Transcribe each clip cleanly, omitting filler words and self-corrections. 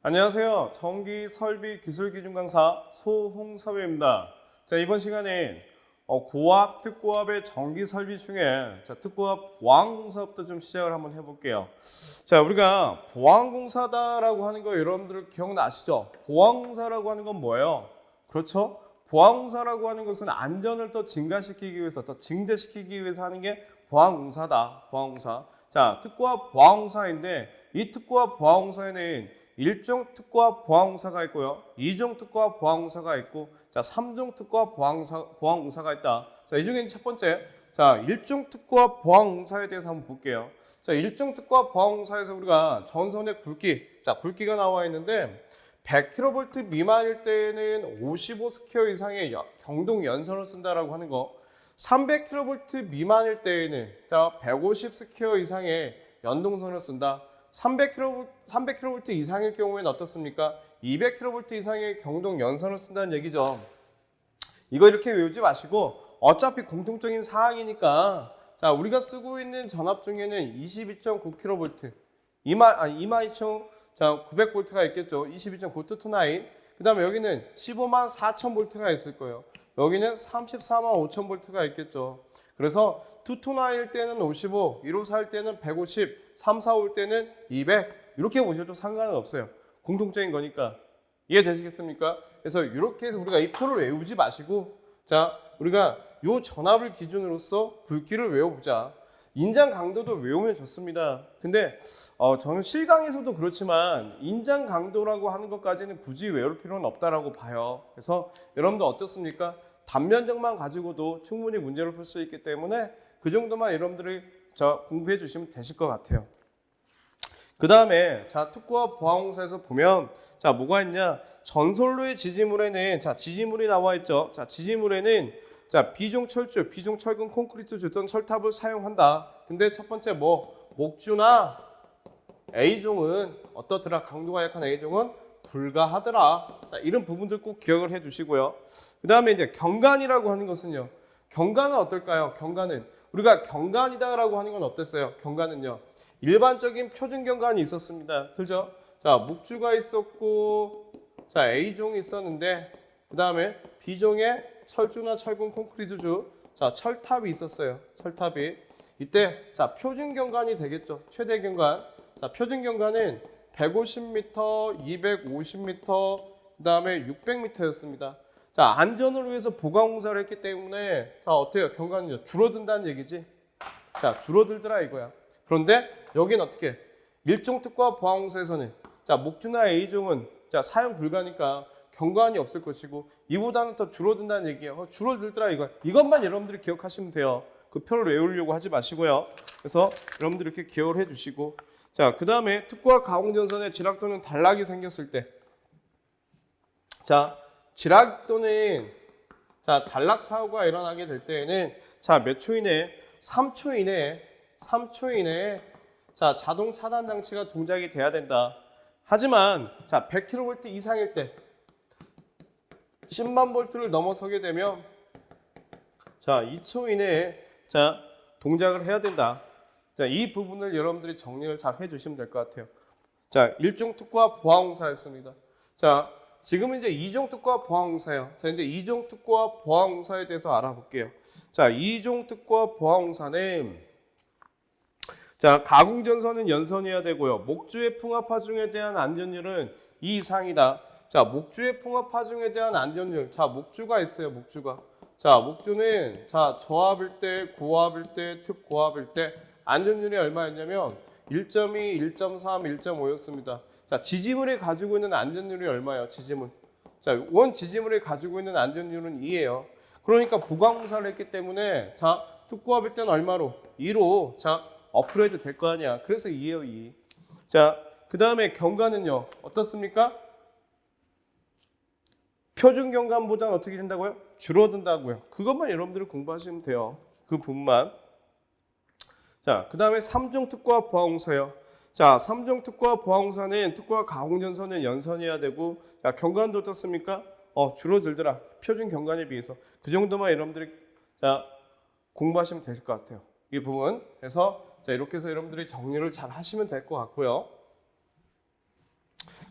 안녕하세요. 전기 설비 기술 기준 강사 소홍섭입니다. 자, 이번 시간에 고압, 특고압의 전기 설비 중에 특고압 보안공사부터 좀 시작을 한번 해볼게요. 자, 우리가 보안공사다라고 하는 거 여러분들 기억나시죠? 보안공사라고 하는 건 뭐예요? 그렇죠? 보안공사라고 하는 것은 안전을 더 증가시키기 위해서, 더 증대시키기 위해서 하는 게 보안공사다. 보안공사. 자, 특고압 보안공사인데 이 특고압 보안공사에는 1종 특고압 보안공사가 있고요. 2종 특고압 보안공사가 있고, 자, 3종 특고압 보안공사가 있다. 자, 이 중에 첫 번째, 자, 1종 특고압 보안공사에 대해서 한번 볼게요. 자, 1종 특고압 보안공사에서 우리가 전선의 굵기, 자, 굵기가 나와 있는데 100kV 미만일 때는 55스퀘어 이상의 경동 연선을 쓴다라고 하는 거, 300kV 미만일 때에는 자, 150스퀘어 이상의 연동선을 쓴다. 300kV 이상일 경우에는 어떻습니까? 200kV 이상의 경동 연선을 쓴다는 얘기죠. 이거 이렇게 외우지 마시고 어차피 공통적인 사항이니까 자, 우리가 쓰고 있는 전압 중에는 22.9kV 22,900V가 있겠죠. 22.929. 그 다음에 여기는 154,000V가 있을 거예요. 여기는 345,000V가 있겠죠. 그래서 229일 때는 55, 154일 때는 150, 345일 때는 200 이렇게 보셔도 상관은 없어요. 공통적인 거니까. 이해되시겠습니까? 그래서 이렇게 해서 우리가 이 표를 외우지 마시고 자, 우리가 요 전압을 기준으로서 굵기를 외워보자. 인장 강도도 외우면 좋습니다. 근데 저는 실강에서도 그렇지만 인장 강도라고 하는 것까지는 굳이 외울 필요는 없다라고 봐요. 그래서 여러분들 어떻습니까? 단면적만 가지고도 충분히 문제를 풀 수 있기 때문에 그 정도만 여러분들이 공부해 주시면 되실 것 같아요. 그 다음에 자, 특고압 보안공사에서 보면 자, 뭐가 있냐? 전선로의 지지물에는 자, 지지물이 나와 있죠. 자, 지지물에는 자, 비종 철줄, 비종 철근 콘크리트 주던 철탑을 사용한다. 근데 첫 번째 목주나 A종은 어떻더라? 강도가 약한 A종은 불가하더라. 자, 이런 부분들 꼭 기억을 해 주시고요. 그 다음에 이제 경관이라고 하는 것은요. 경관은 어떨까요? 경관은 우리가 경관이다라고 하는 건 어땠어요? 경관은요. 일반적인 표준 경관이 있었습니다. 그죠? 자, 목주가 있었고, 자, A종이 있었는데, 그 다음에 B종에 철주나 철근 콘크리트주, 자, 철탑이 있었어요. 철탑이. 이때, 자, 표준 경관이 되겠죠. 최대 경관. 자, 표준 경관은 150m, 250m, 그 다음에 600m였습니다. 자, 안전을 위해서 보강공사를 했기 때문에, 자, 어때요? 경관은요? 줄어든다는 얘기지? 자, 줄어들더라 이거야. 그런데 여기는 어떻게? 일종 특고압 보안공사에서는 자, 목주나 A종은 자, 사용 불가니까 경관이 없을 것이고 이보다는 더 줄어든다는 얘기예요. 줄어들더라 이거. 이것만 여러분들이 기억하시면 돼요. 그 표를 외우려고 하지 마시고요. 그래서 여러분들 이렇게 기억을 해주시고 자, 그 다음에 특고압 가공전선에 지락 또는 단락이 생겼을 때 자, 지락 또는 자, 단락 사고가 일어나게 될 때에는 자, 몇 초 이내에 3초 이내에 자, 자동 차단 장치가 동작이 돼야 된다. 하지만 자, 100kV 이상일 때 10만 볼트를 넘어서게 되면 자, 2초 이내에 자, 동작을 해야 된다. 자, 이 부분을 여러분들이 정리를 잘 해주시면 될 것 같아요. 자, 1종 특고압 보안공사였습니다. 자, 지금은 이제 2종 특고압 보안공사예요. 자, 이제 2종 특고압 보안공사에 대해서 알아볼게요. 자, 2종 특고압 보안공사는 자, 가공전선은 연선해야 되고요. 목주의 풍압하중에 대한 안전율은 2 이상이다. 자, 목주의 풍압하중에 대한 안전율. 자, 목주가 있어요. 목주가. 자, 목주는 자, 저압일 때, 고압일 때, 특고압일 때 안전율이 얼마였냐면 1.2, 1.3, 1.5였습니다. 자, 지지물이 가지고 있는 안전율이 얼마예요? 지지물. 자, 원 지지물이 가지고 있는 안전율은 2예요. 그러니까 보강공사를 했기 때문에 자, 특고압일 때는 얼마로? 2로 자, 업그레이드 될 거 아니야. 그래서 2예요, 2. 자, 그 다음에 경관은요. 어떻습니까? 표준 경관보다는 어떻게 된다고요? 줄어든다고요. 그것만 여러분들이 공부하시면 돼요. 그 부분만. 자, 그 다음에 3종 특고압 보안공사요. 자, 3종 특고압 보안공사는 특고압 가공전선은 연선해야 되고 자, 경관도 어떻습니까? 줄어들더라. 표준 경관에 비해서. 그 정도만 여러분들이 자, 공부하시면 될 것 같아요. 이 부분. 그래서 자, 이렇게 해서 여러분들이 정리를 잘 하시면 될 것 같고요.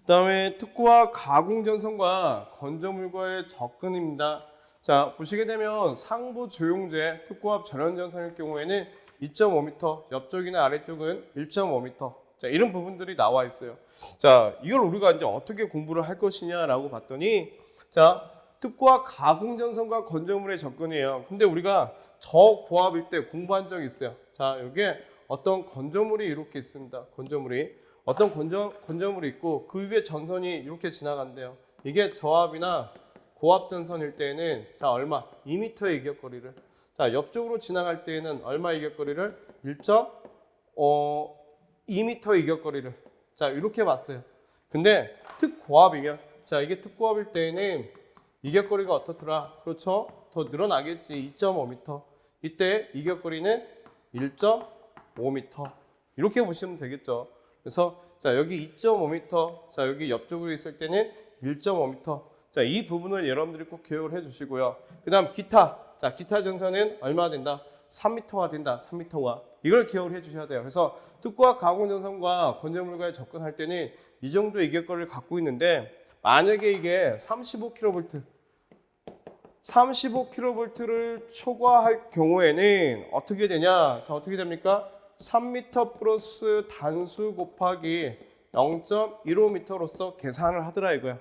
그다음에 특구와 가공 전선과 건조물과의 접근입니다. 자, 보시게 되면 상부 조용제 특구압 전원 전선일 경우에는 2.5m, 옆쪽이나 아래쪽은 1.5m. 자, 이런 부분들이 나와 있어요. 자, 이걸 우리가 이제 어떻게 공부를 할 것이냐라고 봤더니, 자, 특구와 가공 전선과 건조물의 접근이에요. 근데 우리가 저고압일 때 공부한 적이 있어요. 자, 여기에 어떤 건조물이 이렇게 있습니다. 건조물이. 어떤 건조물이 있고 그 위에 전선이 이렇게 지나간대요. 이게 저압이나 고압 전선일 때에는 자 얼마? 2m의 이격거리를. 자 옆쪽으로 지나갈 때에는 얼마 이격거리를? 1.2m 이격거리를. 자 이렇게 봤어요. 근데 특고압이면 자 이게 특고압일 때에는 이격거리가 어떻더라? 그렇죠? 더 늘어나겠지. 2.5m. 이때 이격거리는 1.5m. 이렇게 보시면 되겠죠. 그래서 자 여기 2.5m, 자 여기 옆쪽으로 있을 때는 1.5m. 자 이 부분을 여러분들이 꼭 기억을 해주시고요. 그다음 기타, 자 기타 전선은 얼마 된다? 3m가 된다. 3m가 이걸 기억을 해주셔야 돼요. 그래서 특구와 가공 전선과 건조물과에 접근할 때는 이 정도 이격거리를 갖고 있는데 만약에 이게 35kV를 초과할 경우에는 어떻게 되냐? 자 어떻게 됩니까? 3m 플러스 단수 곱하기 0.15m로서 계산을 하더라 이거야.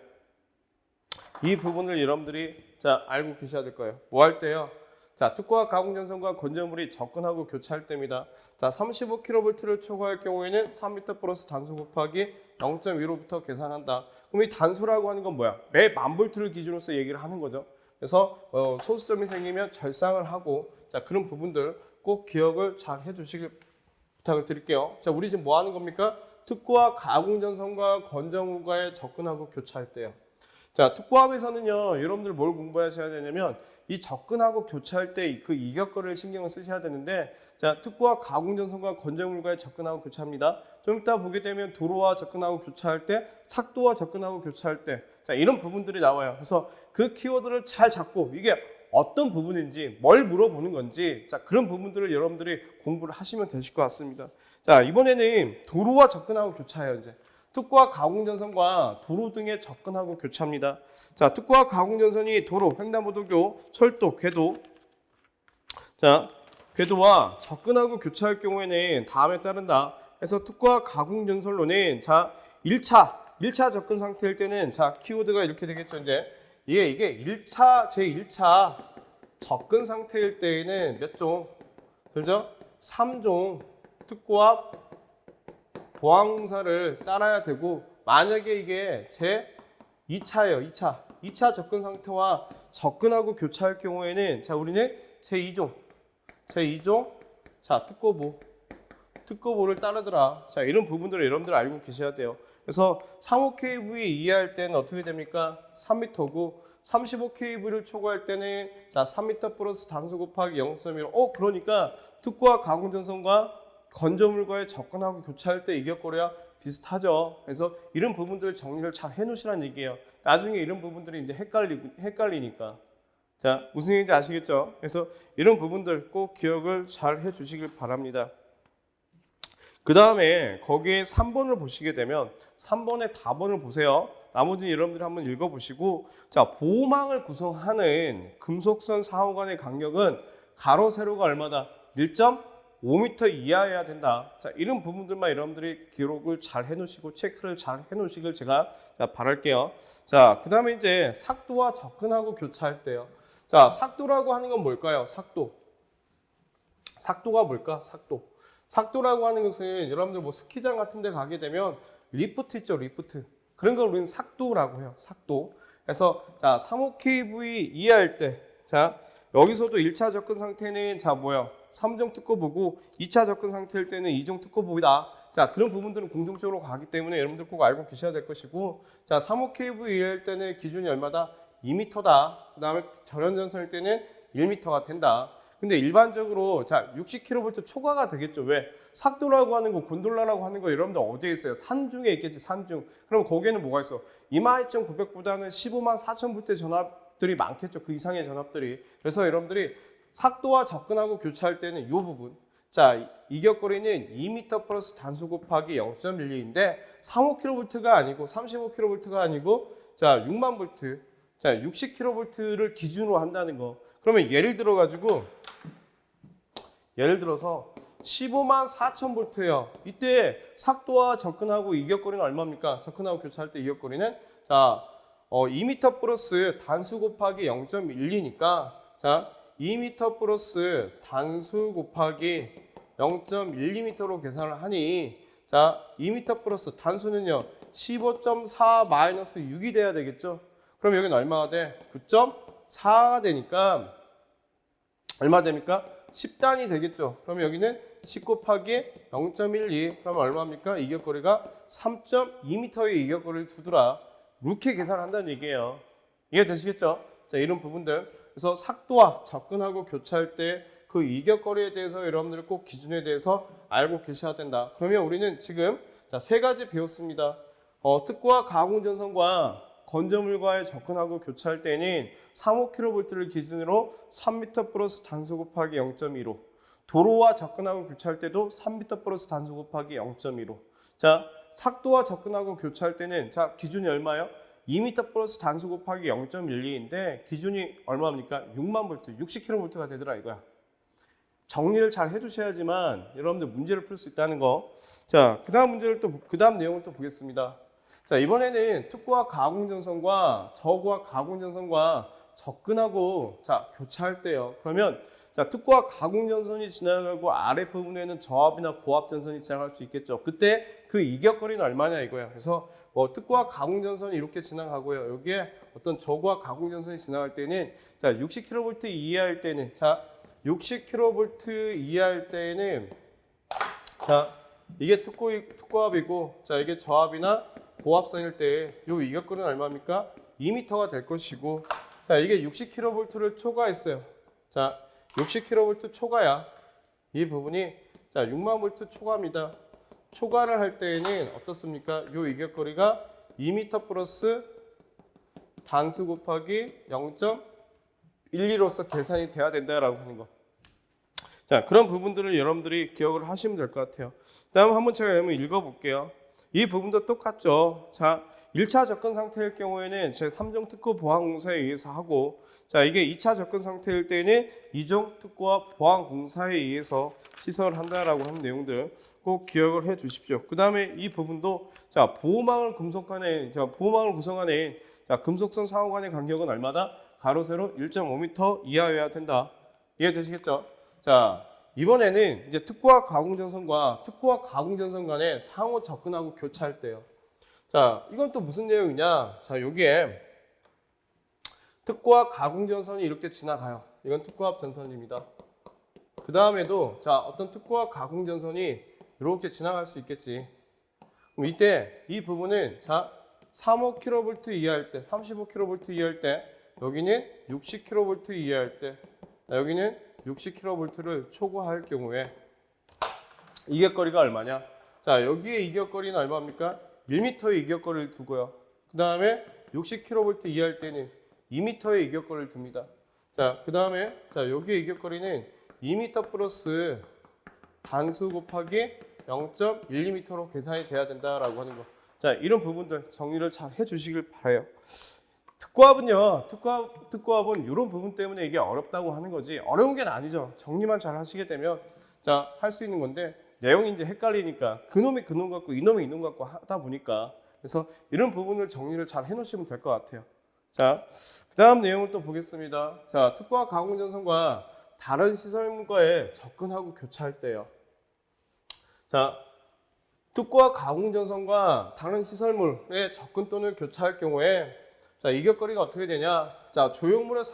이 부분을 여러분들이 자 알고 계셔야 될 거예요. 뭐 할 때요? 자 특구와 가공 전선과 건조물이 접근하고 교차할 때입니다. 자 35kV를 초과할 경우에는 3m 플러스 단수 곱하기 0.15부터 계산한다. 그럼 이 단수라고 하는 건 뭐야? 매 만볼트를 기준으로서 얘기를 하는 거죠. 그래서 소수점이 생기면 절상을 하고 자 그런 부분들 꼭 기억을 잘 해주시길 부탁을 드릴게요. 자, 우리 지금 뭐 하는 겁니까? 특구와 가공 전선과 건조물과에 접근하고 교차할 때요. 자, 특구압에서는요, 여러분들 뭘 공부하셔야 되냐면 이 접근하고 교차할 때 그 이격거리를 신경을 쓰셔야 되는데, 자, 특구와 가공 전선과 건조물과에 접근하고 교차합니다. 좀 이따 보게 되면 도로와 접근하고 교차할 때, 삭도와 접근하고 교차할 때, 자, 이런 부분들이 나와요. 그래서 그 키워드를 잘 잡고 이게 어떤 부분인지 뭘 물어보는 건지 자 그런 부분들을 여러분들이 공부를 하시면 되실 것 같습니다. 자 이번에는 도로와 접근하고 교차해요. 이제 특구와 가공 전선과 도로 등에 접근하고 교차합니다. 자 특구와 가공 전선이 도로, 횡단보도교, 철도, 궤도 자 궤도와 접근하고 교차할 경우에는 다음에 따른다. 그래서 특구와 가공 전선로는 자 1차 접근 상태일 때는 자 키워드가 이렇게 되겠죠. 이제 이게 1차, 제1차 접근 상태일 때에는 몇 종? 그죠? 3종 특구압 보항사를 따라야 되고 만약에 이게 제2차예요. 2차 접근 상태와 접근하고 교차할 경우에는 자 우리는 제2종 자 특고보를 따르더라. 자 이런 부분들을 여러분들 알고 계셔야 돼요. 그래서 35kV 이하할 때는 어떻게 됩니까? 3m고 35kV를 초과할 때는 자 3m 플러스 단수 곱하기 0.1. 그러니까 특구와 가공 전선과 건조물과에 접근하고 교차할 때 이격거리와 비슷하죠. 그래서 이런 부분들을 정리를 잘 해놓으시라는 얘기예요. 나중에 이런 부분들이 이제 헷갈리니까. 자 무슨 얘기인지 아시겠죠? 그래서 이런 부분들 꼭 기억을 잘 해주시길 바랍니다. 그 다음에 거기에 3번을 보시게 되면 3번의 답번을 보세요. 나머지는 여러분들이 한번 읽어보시고 자 보호망을 구성하는 금속선 4호간의 간격은 가로 세로가 얼마다? 1.5m 이하여야 된다. 자 이런 부분들만 여러분들이 기록을 잘 해놓으시고 체크를 잘 해놓으시길 제가 바랄게요. 자 그 다음에 이제 삭도와 접근하고 교차할 때요. 자 삭도라고 하는 건 뭘까요? 삭도가 뭘까? 삭도라고 하는 것은 여러분들 뭐 스키장 같은 데 가게 되면 리프트 있죠, 리프트. 그런 걸 우리는 삭도라고 해요, 삭도. 그래서 자, 35kV 이하일 때, 자, 여기서도 1차 접근 상태는 자, 뭐야? 3종 특허보고 2차 접근 상태일 때는 2종 특허보이다. 자, 그런 부분들은 공통적으로 가기 때문에 여러분들 꼭 알고 계셔야 될 것이고, 자, 35kV 이하일 때는 기준이 얼마다? 2m다. 그 다음에 절연전선일 때는 1m가 된다. 근데 일반적으로 자 60kV 초과가 되겠죠. 왜? 삭도라고 하는 거, 곤돌라라고 하는 거 여러분들 어디에 있어요? 산중에 있겠지, 산중. 그럼 거기에는 뭐가 있어? 22,900보다는 154,000V 전압들이 많겠죠. 그 이상의 전압들이. 그래서 여러분들이 삭도와 접근하고 교차할 때는 이 부분. 자, 이격거리는 2m 플러스 단수 곱하기 0.12인데 35kV가 아니고 35kV가 아니고 자, 6만 볼트. 자, 60kV를 기준으로 한다는 거. 그러면 예를 들어서 15만 4천 볼트예요. 이때 삭도와 접근하고 이격거리는 얼마입니까? 접근하고 교차할 때 이격거리는 자, 2m 플러스 단수 곱하기 0.12니까 자, 2m 플러스 단수 곱하기 0.12m로 계산을 하니 자, 2m 플러스 단수는요 15.4 마이너스 6이 돼야 되겠죠. 그럼 여기는 얼마가 돼? 9.4가 되니까 얼마 됩니까? 10단이 되겠죠. 그럼 여기는 10 곱하기 0.12 그러면 얼마입니까? 이격거리가 3.2m의 이격거리를 두더라. 이렇게 계산을 한다는 얘기예요. 이해되시겠죠? 자, 이런 부분들. 그래서 삭도와 접근하고 교차할 때 그 이격거리에 대해서 여러분들이 꼭 기준에 대해서 알고 계셔야 된다. 그러면 우리는 지금 자, 세 가지 배웠습니다. 특고와 가공전선과 건조물과에 접근하고 교차할 때는 35kV를 기준으로 3m 플러스 단수 곱하기 0.15 도로와 접근하고 교차할 때도 3m 플러스 단수 곱하기 0.15 자, 삭도와 접근하고 교차할 때는 자, 기준이 얼마예요? 2m 플러스 단수 곱하기 0.12인데 기준이 얼마입니까? 6만 볼트, 60kV가 되더라 이거야. 정리를 잘 해주셔야지만 여러분들 문제를 풀 수 있다는 거. 자, 그다음 내용을 또 보겠습니다. 자, 이번에는 특고와 가공전선과 저고와 가공전선과 접근하고 자, 교차할 때요. 그러면 자, 특고와 가공전선이 지나가고 아랫부분에는 저압이나 고압전선이 지나갈 수 있겠죠. 그때 그 이격거리는 얼마냐 이거야. 그래서 특고와 가공전선이 이렇게 지나가고요. 여기에 어떤 저고와 가공전선이 지나갈 때는 자, 60kV 이하일 때는 자, 60kV 이하일 때는 자, 이게 특고압이고 자, 이게 저압이나 고압선일 때 요 이격거리는 얼마입니까? 2m가 될 것이고 자, 이게 60kV를 초과했어요. 자, 60kV 초과야. 이 부분이 자, 6만 볼트 초과입니다. 초과를 할 때에는 어떻습니까? 요 이격거리가 2m 플러스 단수 곱하기 0.12로서 계산이 돼야 된다라고 하는 거. 자, 그런 부분들을 여러분들이 기억을 하시면 될 것 같아요. 다음 한번 제가 한번 읽어볼게요. 이 부분도 똑같죠. 자, 1차 접근 상태일 경우에는 제3종 특고 보안공사에 의해서 하고 자, 이게 2차 접근 상태일 때는 2종 특고와 보안공사에 의해서 시설을 한다라고 하는 내용들 꼭 기억을 해 주십시오. 그 다음에 이 부분도 자, 보호망을 구성하는 자, 금속선 상호 간의 간격은 얼마다? 가로 세로 1.5m 이하여야 된다. 이해되시겠죠? 자, 이번에는 이제 특고와 가공전선과 특고와 가공전선 간에 상호 접근하고 교차할 때요. 자, 이건 또 무슨 내용이냐? 자, 여기에 특고와 가공전선이 이렇게 지나가요. 이건 특고압 전선입니다. 그 다음에도 자, 어떤 특고와 가공전선이 이렇게 지나갈 수 있겠지. 그럼 이때 이 부분은 자, 35kV 이하일 때, 35kV 이하일 때, 여기는 60kV 이하일 때, 여기는 60kV를 초과할 경우에 이격거리가 얼마냐? 자, 여기에 이격거리는 얼마입니까? 1m의 이격거리를 두고요. 그 다음에 60kV 이하일 때는 2m의 이격거리를 둡니다. 자, 그 다음에 자, 여기에 이격거리는 2m 플러스 단수 곱하기 0.12m로 계산이 돼야 된다라고 하는 거. 자, 이런 부분들 정리를 잘 해주시길 바라요. 특고압은요, 특고압은 이런 부분 때문에 이게 어렵다고 하는 거지 어려운 게 아니죠. 정리만 잘 하시게 되면 자, 할 수 있는 건데 내용이 이제 헷갈리니까 그놈이 그놈 같고 이놈이 이놈 같고 하다 보니까 그래서 이런 부분을 정리를 잘 해놓으시면 될 것 같아요. 자, 그 다음 내용을 또 보겠습니다. 자, 특고압 가공전선과 다른 시설물과에 접근하고 교차할 때요. 자, 특고압 가공전선과 다른 시설물에 접근 또는 교차할 경우에 자, 이격거리가 어떻게 되냐? 자, 조형물의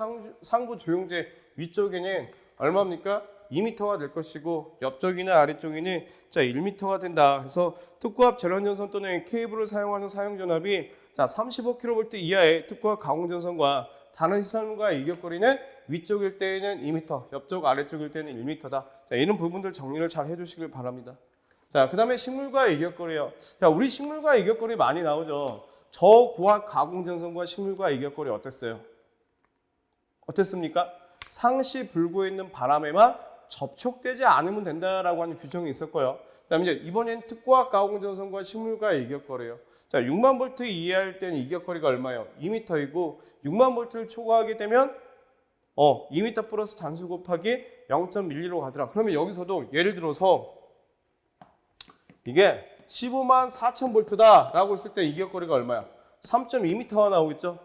상부 조형제 위쪽에는 얼마입니까? 2m가 될 것이고 옆쪽이나 아래쪽에는 자, 1m가 된다. 그래서 특고압 전원전선 또는 케이블을 사용하는 사용전압이 자, 35kV 이하의 특고압 가공전선과 다른 시설물과의 이격거리는 위쪽일 때에는 2m, 옆쪽 아래쪽일 때는 1m다. 자, 이런 부분들 정리를 잘 해주시길 바랍니다. 자, 그 다음에 식물과의 이격거리요. 자, 우리 식물과의 이격거리 많이 나오죠. 저고압 가공전선과 식물과의 이격거리 어땠어요? 어땠습니까? 상시 불고 있는 바람에만 접촉되지 않으면 된다라고 하는 규정이 있었고요. 그다음에 이제 이번엔 특고압 가공전선과 식물과의 이격거리예요. 자, 6만 볼트 이하일 때는 이격거리가 얼마예요? 2m이고 6만 볼트를 초과하게 되면 2m 플러스 단수 곱하기 0.12로 가더라. 그러면 여기서도 예를 들어서 이게 15만 4천 볼트다라고 했을 때 이격거리가 얼마야? 3.2m가 나오겠죠?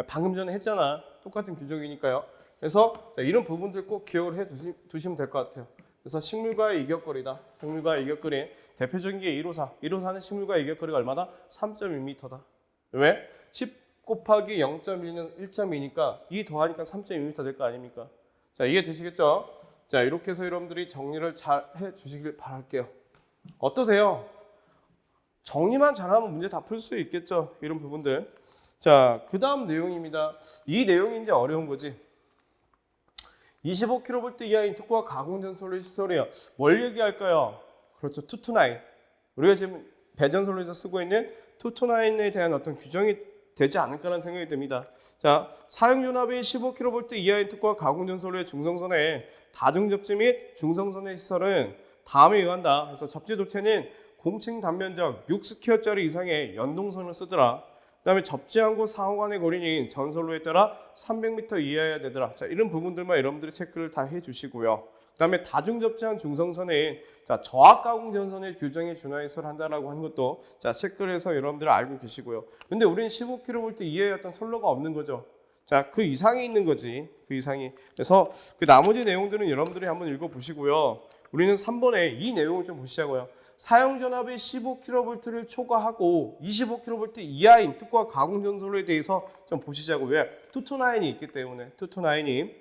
방금 전에 했잖아. 똑같은 규정이니까요. 그래서 이런 부분들 꼭 기억을 해 두시면 될 것 같아요. 그래서 식물과의 이격거리다. 식물과의 이격거리. 대표적인 게 154. 154는 식물과의 이격거리가 얼마다? 3.2m다. 왜? 10 곱하기 0.1은 1.2니까 2 더하니까 3.2m 될 거 아닙니까? 자, 이해 되시겠죠? 자, 이렇게 해서 여러분들이 정리를 잘 해 주시길 바랄게요. 어떠세요? 정리만 잘하면 문제 다 풀 수 있겠죠? 이런 부분들. 자, 그 다음 내용입니다. 이 내용이 이제 어려운 거지. 25kV 이하인 특고압 가공전선로 시설이요. 뭘 얘기할까요? 그렇죠. 229. 우리가 지금 배전선로에서 쓰고 있는 229에 대한 어떤 규정이 되지 않을까라는 생각이 듭니다. 자, 사용연합이 15kV 이하인 특고압 가공전선로의 중성선에 다중접지 및 중성선의 시설은 다음에 의한다. 그래서 접지 도체는 공층 단면적 6스퀘어짜리 이상의 연동선을 쓰더라. 그 다음에 접지한 곳 상호 간의 거리는 전선로에 따라 300m 이하여야 되더라. 자, 이런 부분들만 여러분들이 체크를 다 해주시고요. 그 다음에 다중 접지한 중성선에 저압 가공 전선의 규정에 준하해서 한다라고 하는 것도 자, 체크를 해서 여러분들 알고 계시고요. 근데 우리는 15kV 이하의 어떤 선로가 없는 거죠. 자, 그 이상이 있는 거지. 그 이상이. 그래서 그 나머지 내용들은 여러분들이 한번 읽어보시고요. 우리는 3번에 이 내용을 좀 보시자고요. 사용전압이 15kV를 초과하고 25kV 이하인 특고압 가공전선로에 대해서 좀 보시자고. 왜? 229이 있기 때문에. 229이.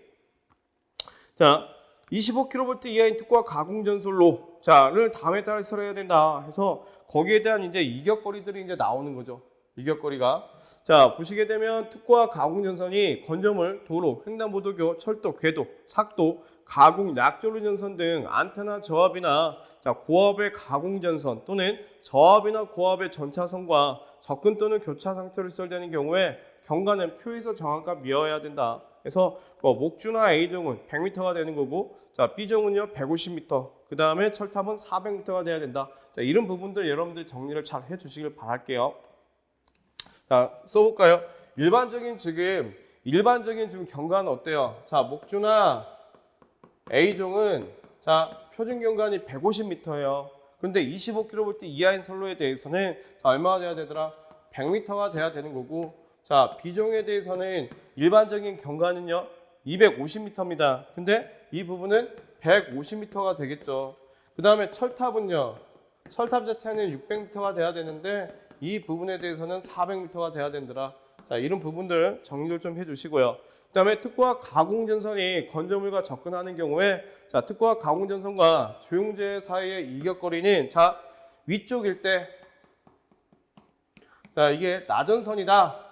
자, 25kV 이하인 특고압 가공전선로 자를 다음에 따라 설해야 된다 해서 거기에 대한 이제 이격거리들이 이제 나오는 거죠. 이격거리가. 자, 보시게 되면 특고압 가공전선이 건조물, 도로, 횡단보도교, 철도, 궤도, 삭도, 가공, 약조류 전선 등 안테나 저압이나 고압의 가공전선 또는 저압이나 고압의 전차선과 접근 또는 교차 상태로 시설되는 경우에 경과는 표에서 정확한 미어야 된다. 그래서 목주나 A종은 100m가 되는 거고, 자, B종은요 150m, 그 다음에 철탑은 400m가 돼야 된다. 자, 이런 부분들 여러분들이 정리를 잘 해주시길 바랄게요. 자, 써볼까요? 일반적인 지금 경과는 어때요? 자, 목주나 A종은 자, 표준 경관이 150m예요. 그런데 25kV 이하인 선로에 대해서는 자, 얼마가 돼야 되더라? 100m가 돼야 되는 거고, 자, B종에 대해서는 일반적인 경관은요 250m입니다. 근데 이 부분은 150m가 되겠죠. 그 다음에 철탑은요, 철탑 자체는 600m가 돼야 되는데 이 부분에 대해서는 400m가 돼야 된다. 자, 이런 부분들 정리를 좀 해주시고요. 그 다음에 특고압 가공전선이 건조물과 접근하는 경우에 자, 특고압 가공전선과 조용제 사이의 이격거리는 자, 위쪽일 때 자, 이게 나전선이다.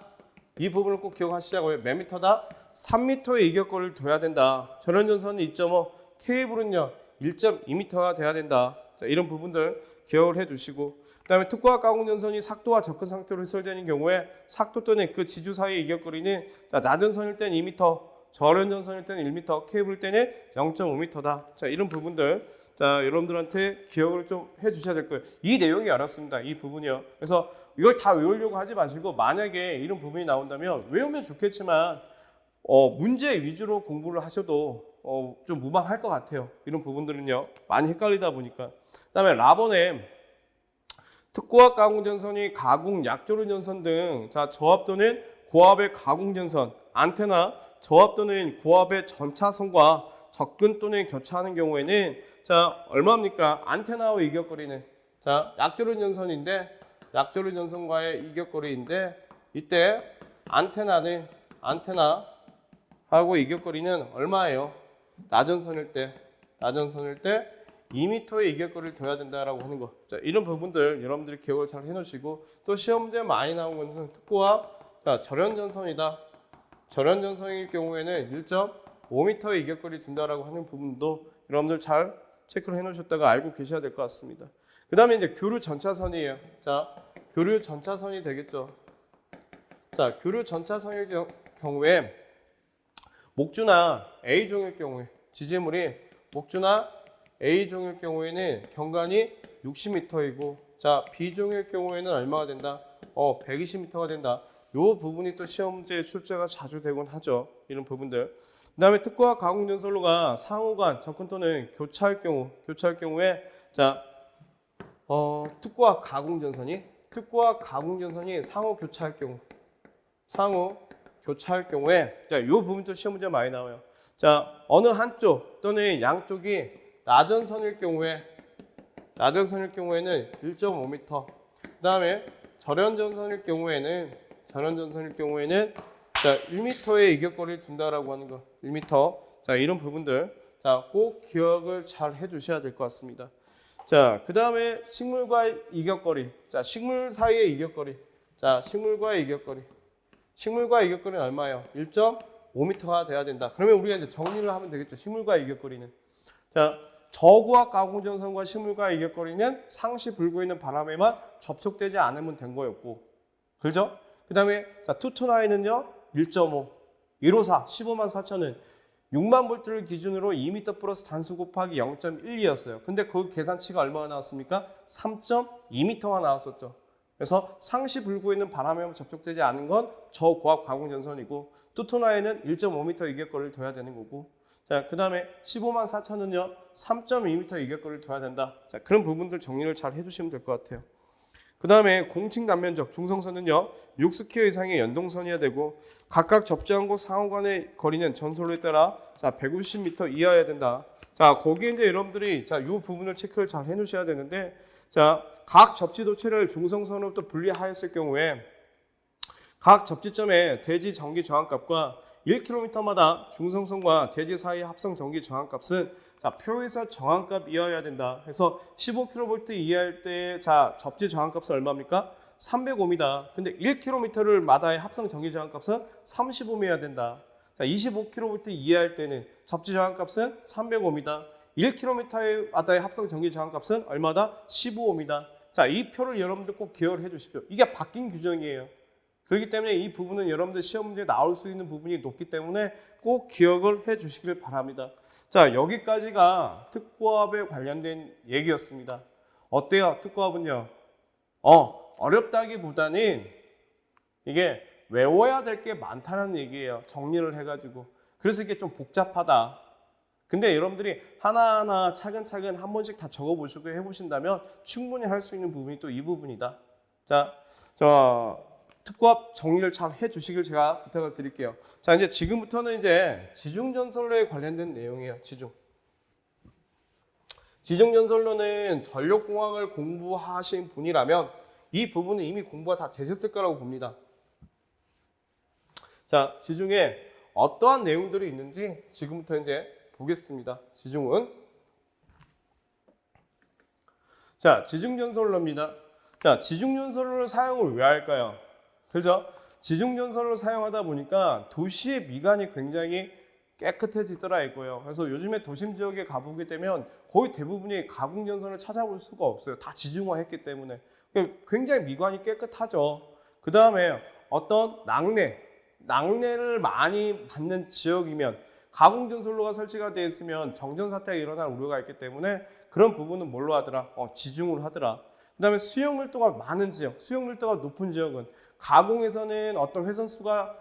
이 부분을 꼭 기억하시자고요. 몇 미터다? 3m의 이격거리를 둬야 된다. 전원전선은 2.5, 케이블은요 1.2m가 돼야 된다. 자, 이런 부분들 기억을 해두시고, 그 다음에 특고압 가공전선이 삭도와 접근 상태로 시설되는 경우에 삭도 또는 그 지주 사이의 이격거리는 자, 나전선일 때는 2m, 저연전선일 때는 1m, 케이블 때는 0.5m다. 자, 이런 부분들 자, 여러분들한테 기억을 좀 해주셔야 될 거예요. 이 내용이 어렵습니다. 이 부분이요. 그래서 이걸 다 외우려고 하지 마시고, 만약에 이런 부분이 나온다면 외우면 좋겠지만 문제 위주로 공부를 하셔도 좀 무방할 것 같아요. 이런 부분들은요 많이 헷갈리다 보니까. 그 다음에 라번에 특고압 가공전선이 가공, 약조류 전선 등 자, 저압 또는 고압의 가공전선, 안테나, 저압 또는 고압의 전차선과 접근 또는 교차하는 경우에는 자, 얼마입니까? 안테나와 이격거리는 자, 약조류 전선인데 약조류 전선과의 이격거리인데 이때 안테나하고 이격거리는 얼마예요? 나전선일 때 2m의 이격거리를 둬야 된다라고 하는 거. 자, 이런 부분들 여러분들이 기억을 잘 해놓으시고, 또 시험 문제 많이 나온 것은 특고압 자, 절연전선이다. 절연전선일 경우에는 1.5m의 이격거리 둔다라고 하는 부분도 여러분들 잘 체크를 해놓으셨다가 알고 계셔야 될 것 같습니다. 그 다음에 이제 교류 전차선이에요. 자, 교류 전차선이 되겠죠. 자, 교류 전차선일 경우에 목주나 A종일 경우에 지지물이 목주나 A종일 경우에는 경관이 60m이고 자 B종일 경우에는 얼마가 된다? 120m가 된다. 요 부분이 또 시험 문제에 출제가 자주 되곤 하죠. 이런 부분들. 그 다음에 특과 가공전선로가 상호간 접근 또는 교차할 경우에 자 특과 가공전선이 상호 교차할 경우에 자, 요 부분도 시험 문제 많이 나와요. 자, 어느 한쪽 또는 양쪽이 나전선일 경우에는 1.5m. 그다음에 절연전선일 경우에는 자, 1m의 이격거리를 둔다라고 하는 거. 1m. 자, 이런 부분들 자, 꼭 기억을 잘 해 주셔야 될 것 같습니다. 자, 그다음에 식물과의 이격거리. 자, 식물 사이의 이격거리. 자, 식물과의 이격거리는 얼마예요? 1.5m가 돼야 된다. 그러면 우리가 이제 정리를 하면 되겠죠. 식물과의 이격거리는. 자, 저구화 가공전선과 식물과의 이격거리는 상시 불고 있는 바람에만 접촉되지 않으면 된 거였고. 그죠? 그다음에 자, 투투나인은요. 1.5. 154 154,000은 6만 볼트를 기준으로 2m 플러스 단수 곱하기 0.12였어요. 근데 그 계산치가 얼마가 나왔습니까? 3.2m가 나왔었죠. 그래서 상시 불고 있는 바람에 접촉되지 않은 건 저고압 가공전선이고 투토나에는 1.5m 이격거리를 둬야 되는 거고 자, 그 다음에 154,000은요 3.2m 이격거리를 둬야 된다. 자, 그런 부분들 정리를 잘 해주시면 될 것 같아요. 그 다음에 공칭 단면적 중성선은요 6스퀘어 이상의 연동선이어야 되고 각각 접지한 곳 상호 간의 거리는 전선로에 따라 자 150m 이하여야 된다. 자, 거기에 이제 여러분들이 자, 이 부분을 체크를 잘 해놓으셔야 되는데 자, 각 접지 도체를 중성선으로부터 분리하였을 경우에 각 접지점의 대지 전기 저항값과 1km마다 중성선과 대지 사이의 합성 전기 저항값은 자, 표에서 저항값 이하여야 된다. 해서 15kV 이하일 때 자, 접지 저항값은 얼마입니까? 305입니다. 근데 1km를 마다의 합성 전기 저항값은 35이어야 된다. 자, 25kV 이하일 때는 접지 저항값은 305입니다. 1km 마다의 합성 전기 저항값은 얼마다? 15입니다. 자, 이 표를 여러분들 꼭 기억을 해 주십시오. 이게 바뀐 규정이에요. 그렇기 때문에 이 부분은 여러분들 시험 문제에 나올 수 있는 부분이 높기 때문에 꼭 기억을 해 주시길 바랍니다. 자, 여기까지가 특고압에 관련된 얘기였습니다. 어때요? 특고압은요? 어렵다기보다는 이게 외워야 될 게 많다는 얘기예요. 정리를 해가지고. 그래서 이게 좀 복잡하다. 근데 여러분들이 하나하나 차근차근 한 번씩 다 적어보시고 해보신다면 충분히 할 수 있는 부분이 또 이 부분이다. 자, 특고압 정리를 잘 해주시길 제가 부탁을 드릴게요. 자, 이제 지금부터는 이제 지중전선로에 관련된 내용이에요. 지중전선로는 전력공학을 공부하신 분이라면 이 부분은 이미 공부가 다 되셨을 거라고 봅니다. 자, 지중에 어떠한 내용들이 있는지 지금부터 이제 보겠습니다. 지중은 자, 지중전선로입니다. 자, 지중전선로를 사용을 왜 할까요? 그죠? 지중전선을 사용하다 보니까 도시의 미관이 굉장히 깨끗해지더라 이거예요. 그래서 요즘에 도심 지역에 가보게 되면 거의 대부분이 가공전선을 찾아볼 수가 없어요. 다 지중화했기 때문에 굉장히 미관이 깨끗하죠. 그 다음에 어떤 낙뢰를 많이 받는 지역이면 가공전선로가 설치가 되어 있으면 정전사태가 일어날 우려가 있기 때문에 그런 부분은 뭘로 하더라? 지중으로 하더라. 그 다음에 수용 밀도가 많은 지역, 수용 밀도가 높은 지역은 가공에서는 어떤 회선수가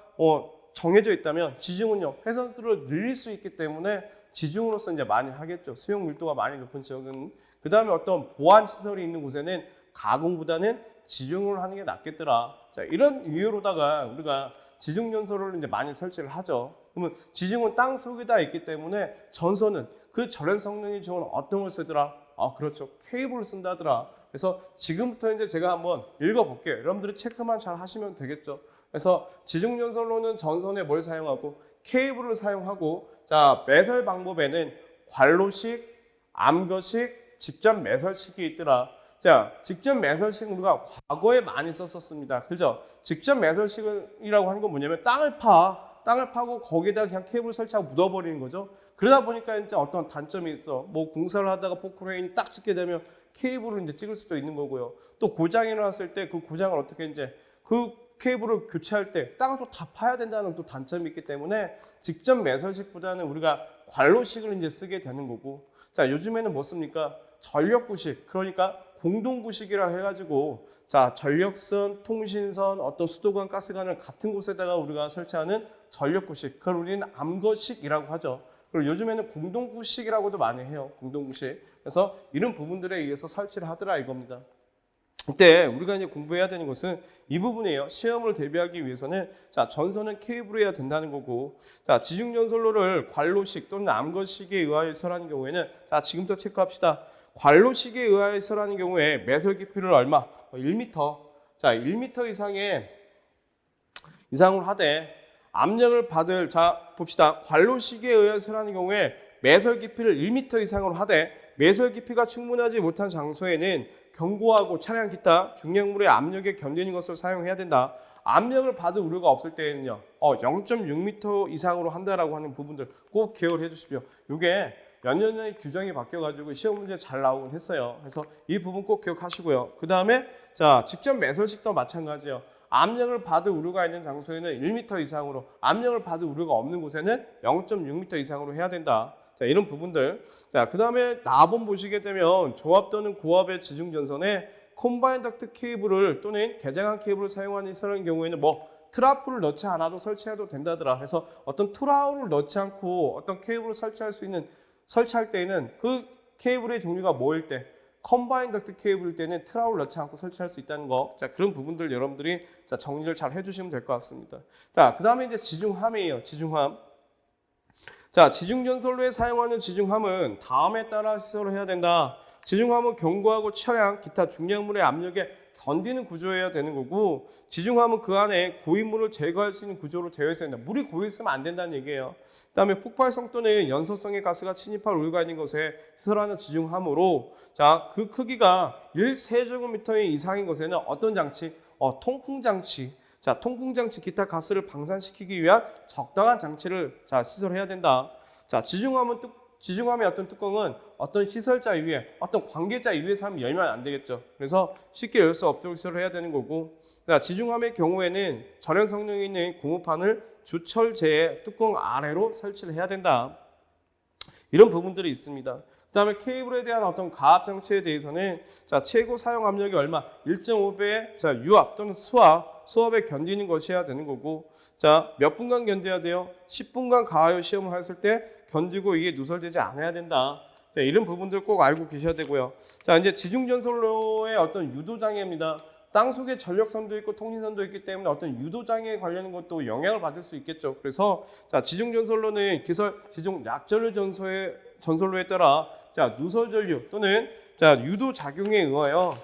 정해져 있다면 지중은요 회선수를 늘릴 수 있기 때문에 지중으로서 이제 많이 하겠죠. 수용 밀도가 많이 높은 지역은 그 다음에 어떤 보안 시설이 있는 곳에는 가공보다는 지중으로 하는 게 낫겠더라. 자, 이런 이유로다가 우리가 지중전선로를 이제 많이 설치를 하죠. 그러면 지중은 땅 속에다 있기 때문에 전선은 그 절연 성능이 좋은 어떤 걸 쓰더라? 그렇죠. 케이블을 쓴다더라. 그래서 지금부터 이제 제가 한번 읽어볼게요. 여러분들이 체크만 잘 하시면 되겠죠. 그래서 지중전선로는 전선에 뭘 사용하고 케이블을 사용하고 자, 매설 방법에는 관로식, 암거식, 직접 매설식이 있더라. 자, 직접 매설식은 우리가 과거에 많이 썼었습니다. 그죠? 직접 매설식이라고 하는 건 뭐냐면 땅을 파고 거기에다 그냥 케이블 설치하고 묻어버리는 거죠. 그러다 보니까 이제 어떤 단점이 있어. 뭐 공사를 하다가 포크레인이 딱 찍게 되면 케이블을 이제 찍을 수도 있는 거고요. 또 고장이 일어났을 때 그 고장을 어떻게 이제 그 케이블을 교체할 때 땅을 또 다 파야 된다는 또 단점이 있기 때문에 직접 매설식보다는 우리가 관로식을 이제 쓰게 되는 거고, 자, 요즘에는 뭐 씁니까? 전력구식, 그러니까 공동구식이라 해가지고, 자, 전력선, 통신선, 어떤 수도관, 가스관을 같은 곳에다가 우리가 설치하는 전력구식, 그걸 우리는 암거식이라고 하죠. 그리고 요즘에는 공동구식이라고도 많이 해요. 공동구식. 그래서 이런 부분들에 의해서 설치를 하더라 이겁니다. 이때 우리가 이제 공부해야 되는 것은 이 부분이에요. 시험을 대비하기 위해서는, 자, 전선은 케이블해야 된다는 거고, 자, 지중전선로를 관로식 또는 암거식에 의하여서라는 경우에는, 자, 지금부터 체크합시다. 관로식에 의하여서라는 경우에 매설 깊이를 얼마? 1m. 자, 1m 이상으로 하되 압력을 받을, 자, 봅시다. 관로식에 의해서라는 경우에 매설 깊이를 1m 이상으로 하되 매설 깊이가 충분하지 못한 장소에는 견고하고 차량 기타 중량물의 압력에 견디는 것을 사용해야 된다. 압력을 받을 우려가 없을 때에는요, 0.6m 이상으로 한다라고 하는 부분들 꼭 기억을 해주십시오. 이게 몇 년 전에 규정이 바뀌어가지고 시험 문제 잘 나오긴 했어요. 그래서 이 부분 꼭 기억하시고요. 그 다음에, 자, 직접 매설식도 마찬가지예요. 압력을 받을 우려가 있는 장소에는 1m 이상으로, 압력을 받을 우려가 없는 곳에는 0.6m 이상으로 해야 된다. 자, 이런 부분들. 자, 그 다음에 나번 보시게 되면 조합 또는 고압의 지중전선에 콤바인 덕트 케이블을 또는 개장한 케이블을 사용하는 이런 경우에는 뭐 트라프를 넣지 않아도 설치해도 된다더라. 그래서 어떤 트라우를 넣지 않고 어떤 케이블을 설치할 때에는 그 케이블의 종류가 뭐일 때, 컴바인 덕트 케이블일 때는 트라우를 넣지 않고 설치할 수 있다는 거. 자, 그런 부분들 여러분들이, 자, 정리를 잘 해주시면 될 것 같습니다. 자, 그 다음에 이제 지중함이에요. 지중함. 자, 지중전선로에 사용하는 지중함은 다음에 따라 시설을 해야 된다. 지중함은 견고하고 차량, 기타 중량물의 압력에 견디는 구조여야 되는 거고, 지중함은 그 안에 고인물을 제거할 수 있는 구조로 되어 있어야 된다. 물이 고여 있으면 안 된다는 얘기예요. 그 다음에 폭발성 또는 연소성의 가스가 침입할 우려가 있는 것에 시설하는 지중함으로, 자, 그 크기가 1세제곱미터 이상인 것에는 어떤 장치? 통풍장치. 자, 통풍장치 기타 가스를 방산시키기 위한 적당한 장치를, 자, 시설해야 된다. 자, 지중함의 어떤 뚜껑은 어떤 시설자 위에, 어떤 관계자 위에서 하면 열면 안 되겠죠. 그래서 쉽게 열 수 없도록 시설을 해야 되는 거고, 자, 지중함의 경우에는 절연 성능이 있는 고무판을 주철제의 뚜껑 아래로 설치를 해야 된다. 이런 부분들이 있습니다. 그 다음에 케이블에 대한 어떤 가압 장치에 대해서는, 자, 최고 사용 압력이 얼마? 1.5배의, 자, 유압 또는 수압에 견디는 것이어야 되는 거고, 자, 몇 분간 견뎌야 돼요? 10분간 가하여 시험을 했을 때 견디고 이게 누설되지 않아야 된다. 자, 이런 부분들 꼭 알고 계셔야 되고요. 자, 이제 지중전선로의 어떤 유도장애입니다. 땅 속에 전력선도 있고 통신선도 있기 때문에 어떤 유도장애에 관련된 것도 영향을 받을 수 있겠죠. 그래서, 자, 지중전선로는 지중 약전류 전선로에 따라, 자, 누설전류 또는, 자, 유도작용에 의하여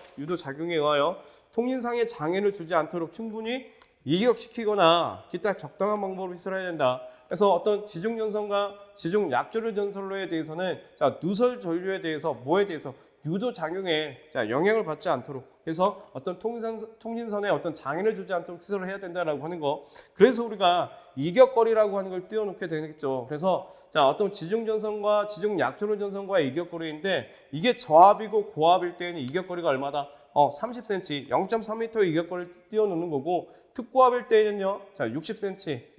통신상의 장애를 주지 않도록 충분히 이격시키거나 기타 적당한 방법으로 시설해야 된다. 그래서 어떤 지중전선과 지중약전류 전선로에 대해서는, 자, 누설전류에 대해서 뭐에 대해서 유도작용에, 자, 영향을 받지 않도록, 그래서 어떤 통신선에 어떤 장애를 주지 않도록 시설을 해야 된다라고 하는 거. 그래서 우리가 이격거리라고 하는 걸 띄워놓게 되겠죠. 그래서, 자, 어떤 지중전선과 지중약전류 전선과의 이격거리인데, 이게 저압이고 고압일 때는 이격거리가 얼마다? 30cm, 0.3m 이격거리를 띄워놓는 거고, 특고압일 때는요, 자, 60cm,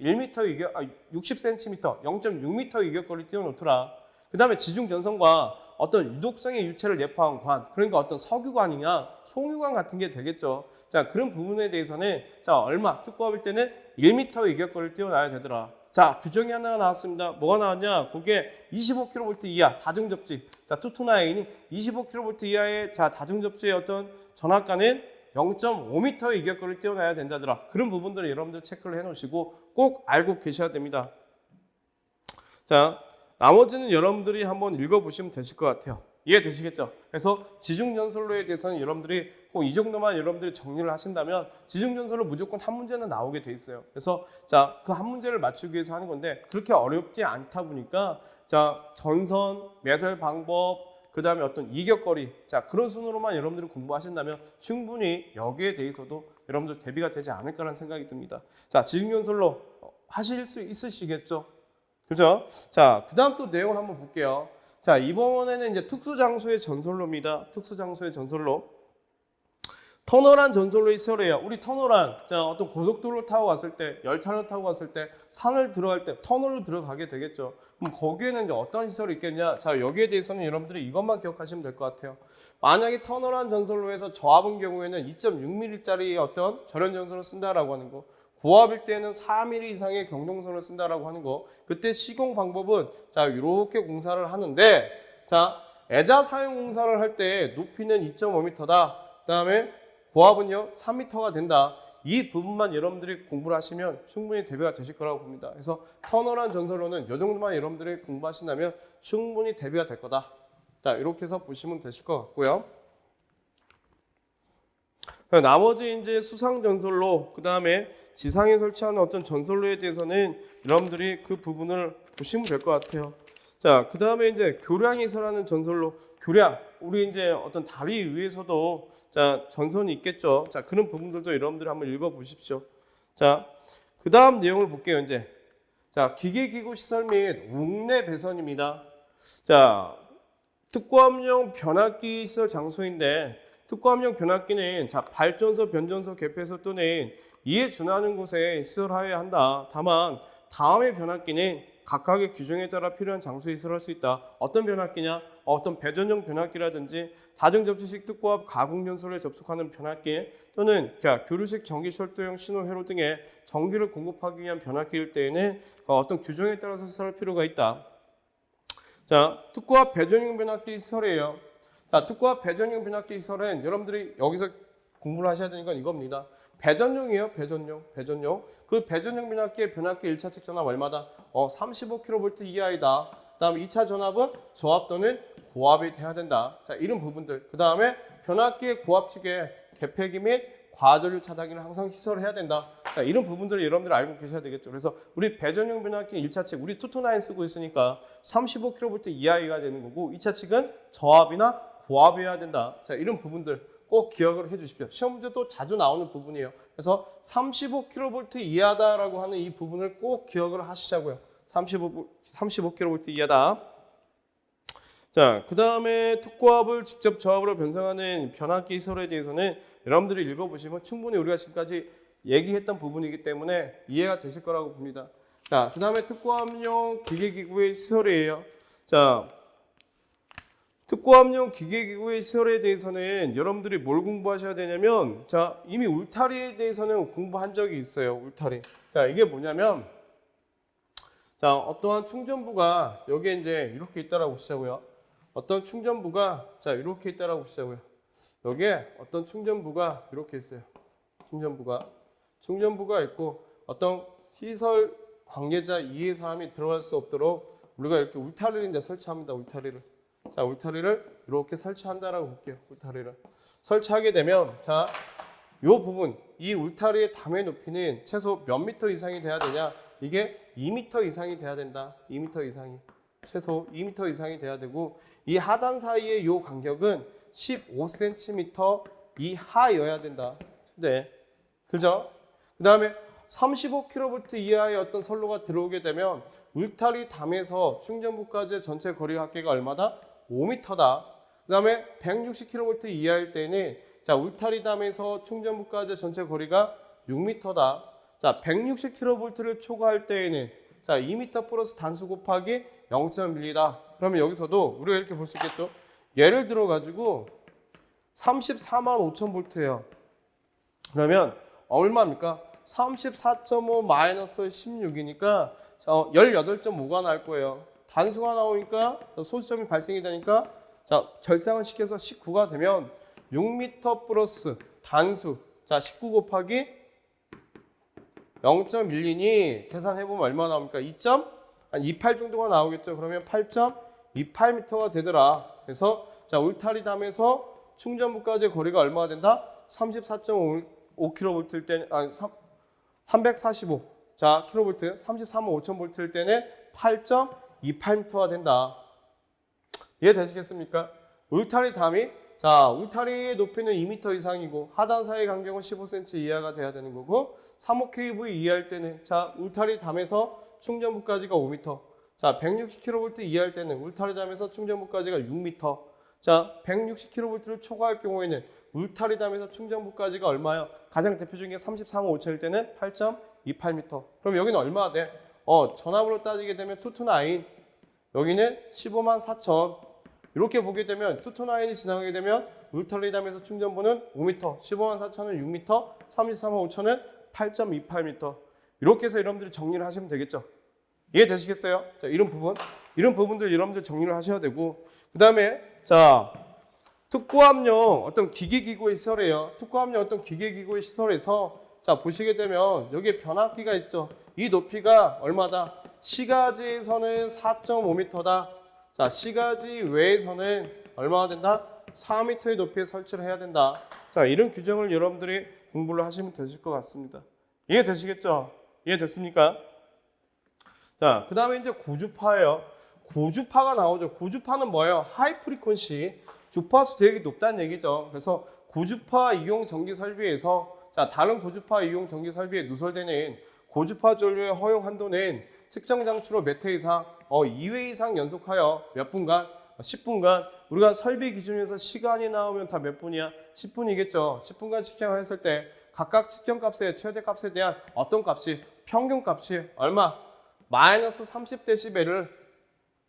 60cm, 0.6m 이격거리를 띄워놓더라. 그 다음에 지중전선과 어떤 유독성의 유체를 내포한 관, 그러니까 어떤 석유관이냐 송유관 같은 게 되겠죠. 자, 그런 부분에 대해서는, 자, 얼마? 특고압일 때는 1m 이격거리를 띄워놔야 되더라. 자, 규정이 하나가 나왔습니다. 뭐가 나왔냐? 그게 25kV 이하 다중접지. 자, 투투나인이 25kV 이하의, 자, 다중접지의 어떤 전압가는 0.5m 이격거리를 띄워놔야 된다더라. 그런 부분들을 여러분들 체크를 해놓으시고 꼭 알고 계셔야 됩니다. 자, 나머지는 여러분들이 한번 읽어보시면 되실 것 같아요. 이해되시겠죠? 그래서 지중전선로에 대해서는 여러분들이 꼭 이 정도만 여러분들이 정리를 하신다면 지중전선로 무조건 한 문제는 나오게 돼 있어요. 그래서, 자, 그 한 문제를 맞추기 위해서 하는 건데 그렇게 어렵지 않다 보니까, 자, 전선, 매설 방법, 그 다음에 어떤 이격거리, 자, 그런 순으로만 여러분들이 공부하신다면 충분히 여기에 대해서도 여러분들 대비가 되지 않을까라는 생각이 듭니다. 자, 지중전선로 하실 수 있으시겠죠? 그죠? 자, 그 다음 또 내용을 한번 볼게요. 자, 이번에는 이제 특수장소의 전선로입니다. 특수장소의 전선로. 터널한 전선로의 시설이에요. 우리 터널한, 자, 어떤 고속도로를 타고 갔을 때, 열차를 타고 갔을 때, 산을 들어갈 때 터널로 들어가게 되겠죠. 그럼 거기에는 이제 어떤 시설이 있겠냐? 자, 여기에 대해서는 여러분들이 이것만 기억하시면 될 것 같아요. 만약에 터널한 전선로에서 저압인 경우에는 2.6mm짜리 어떤 절연 전선을 쓴다라고 하는 거, 고압일 때는 4mm 이상의 경동선을 쓴다라고 하는 거, 그때 시공 방법은 자, 이렇게 공사를 하는데, 자, 애자 사용 공사를 할 때 높이는 2.5m다. 그다음에 고압은요 3m가 된다. 이 부분만 여러분들이 공부를 하시면 충분히 대비가 되실 거라고 봅니다. 그래서 터널한 전선로는 이 정도만 여러분들이 공부하신다면 충분히 대비가 될 거다. 자, 이렇게 해서 보시면 되실 것 같고요. 나머지 이제 수상 전선로, 그 다음에 지상에 설치하는 어떤 전선로에 대해서는 여러분들이 그 부분을 보시면 될 것 같아요. 자, 그 다음에 이제 교량에서라는 전선로, 교량, 우리 이제 어떤 다리 위에서도 자, 전선이 있겠죠. 자, 그런 부분들도 여러분들이 한번 읽어 보십시오. 자, 그 다음 내용을 볼게요, 이제. 자, 기계기구 시설 및 옥내 배선입니다. 자, 특고압용 변압기 시설 장소인데, 특고압용 변압기는 자, 발전소, 변전소, 개폐소 또는 이에 준하는 곳에 시설하여야 한다. 다만, 다음의 변압기는 각각의 규정에 따라 필요한 장소에 시설할 수 있다. 어떤 변압기냐? 어떤 배전용 변압기라든지 다중접시식 특고압 가공전소에 접속하는 변압기 또는 교류식 전기철도용 신호회로 등의 전기를 공급하기 위한 변압기일 때에는 어떤 규정에 따라서 시설할 필요가 있다. 자, 특고압 배전용 변압기 시설이에요. 자, 특고압 배전용 변압기 시설은 여러분들이 여기서 공부를 하셔야 되는 건 이겁니다. 배전용이에요. 배전용. 그 배전용 변압기의 변압기 1차 측 전압 얼마다? 35kV 이하이다. 그다음 2차 전압은 저압 또는 고압이 돼야 된다. 자, 이런 부분들. 그다음에 변압기의 고압 측에 개폐기 및 과전류 차단기를 항상 시설해야 된다. 자, 이런 부분들을 여러분들 알고 계셔야 되겠죠. 그래서 우리 배전용 변압기 1차 측 우리 투토나인 쓰고 있으니까 35kV 이하가 되는 거고 2차 측은 저압이나 고압이어야 된다. 자, 이런 부분들 꼭 기억을 해 주십시오. 시험 문제도 자주 나오는 부분이에요. 그래서 35kV 이하다라고 하는 이 부분을 꼭 기억을 하시자고요. 35kV 이하다. 자, 그 다음에 특고압을 직접 저압으로 변성하는 변압기 시설에 대해서는 여러분들이 읽어보시면 충분히 우리가 지금까지 얘기했던 부분이기 때문에 이해가 되실 거라고 봅니다. 자, 그 다음에 특고압용 기계기구의 시설이에요. 자, 특고압용 기계기구의 시설에 대해서는 여러분들이 뭘 공부하셔야 되냐면, 자, 이미 울타리에 대해서는 공부한 적이 있어요. 울타리. 자, 이게 뭐냐면, 자, 어떠한 충전부가 여기에 이제 이렇게 있다라고 보시자고요. 어떤 충전부가 자, 이렇게 있다라고 보시자고요. 여기에 어떤 충전부가 이렇게 있어요. 충전부가 있고 어떤 시설 관계자 이해 사람이 들어갈 수 없도록 우리가 이렇게 울타리를 이제 설치합니다. 자, 울타리를 이렇게 설치한다라고 볼게요. 울타리를 설치하게 되면 자, 요 부분 이 울타리의 담의 높이는 최소 몇 미터 이상이 돼야 되냐? 이게 2m 이상이 돼야 된다. 2m 이상이. 최소 2m 이상이 돼야 되고 이 하단 사이의 요 간격은 15cm 이하여야 된다. 네. 그죠? 그다음에 35kV 이하의 어떤 선로가 들어오게 되면 울타리 담에서 충전부까지 전체 거리 합계가 얼마다? 5m다. 그다음에 160kV 이하일 때는 자, 울타리 담에서 충전부까지 전체 거리가 6m다. 자, 160kV를 초과할 때에는 자, 2m 플러스 단수 곱하기 0.1이다. 그러면 여기서도 우리가 이렇게 볼 수 있겠죠? 예를 들어 가지고 34만 5천 볼트예요. 그러면 얼마입니까? 34.5 마이너스 16이니까 18.5가 나올 거예요. 단수가 나오니까 소수점이 발생이 되니까 자, 절상을 시켜서 19가 되면 6m 플러스 단수 자, 19 곱하기 0.12니 계산해보면 얼마 나옵니까? 2.28 정도가 나오겠죠. 그러면 8.28m가 되더라. 그래서 자, 울타리 담에서 충전부까지 거리가 얼마가 된다? 34.5kV일 때는 345 자, 킬로볼트 33만 5천 볼트일 때는 8.28m가 된다. 이해되시겠습니까? 울타리 담이 자, 울타리의 높이는 2m 이상이고 하단 사이 간격은 15cm 이하가 돼야 되는 거고 35kV 이하일 때는 자, 울타리 담에서 충전부까지가 5m 자, 160kV 이하일 때는 울타리 담에서 충전부까지가 6m 자, 160kV를 초과할 경우에는 울타리담에서 충전부까지가 얼마요? 가장 대표적인 게 33만 5천일 때는 8.28m. 그럼 여기는 얼마가 돼? 전압으로 따지게 되면 투투나인 여기는 15만 4천. 이렇게 보게 되면 투투나인이 지나가게 되면 울타리담에서 충전부는 5m, 15만 4천은 6m, 33만 5천은 8.28m. 이렇게 해서 여러분들이 정리를 하시면 되겠죠. 이해되시겠어요? 자, 이런 부분들 여러분들 정리를 하셔야 되고, 그 다음에 자, 특고압용 어떤 기계기구의 시설이에요. 특고압용 어떤 기계기구의 시설에서 자, 보시게 되면 여기에 변압기가 있죠. 이 높이가 얼마다? 시가지에서는 4.5m다. 자, 시가지 외에서는 얼마가 된다? 4m의 높이에 설치를 해야 된다. 자, 이런 규정을 여러분들이 공부를 하시면 되실 것 같습니다. 이해되시겠죠? 이해됐습니까? 자, 그 다음에 이제 고주파예요. 고주파가 나오죠. 고주파는 뭐예요? 하이 프리퀀시, 주파수 대역이 높다는 얘기죠. 그래서 고주파 이용 전기 설비에서 자, 다른 고주파 이용 전기 설비에 누설되는 고주파 전류의 허용 한도는 측정 장치로 몇 회 이상, 2회 이상 연속하여 몇 분간, 10분간, 우리가 설비 기준에서 시간이 나오면 다 몇 분이야? 10분이겠죠. 10분간 측정을 했을 때 각각 측정값의 최대값에 대한 어떤 값이, 평균값이 얼마? 마이너스 30dB를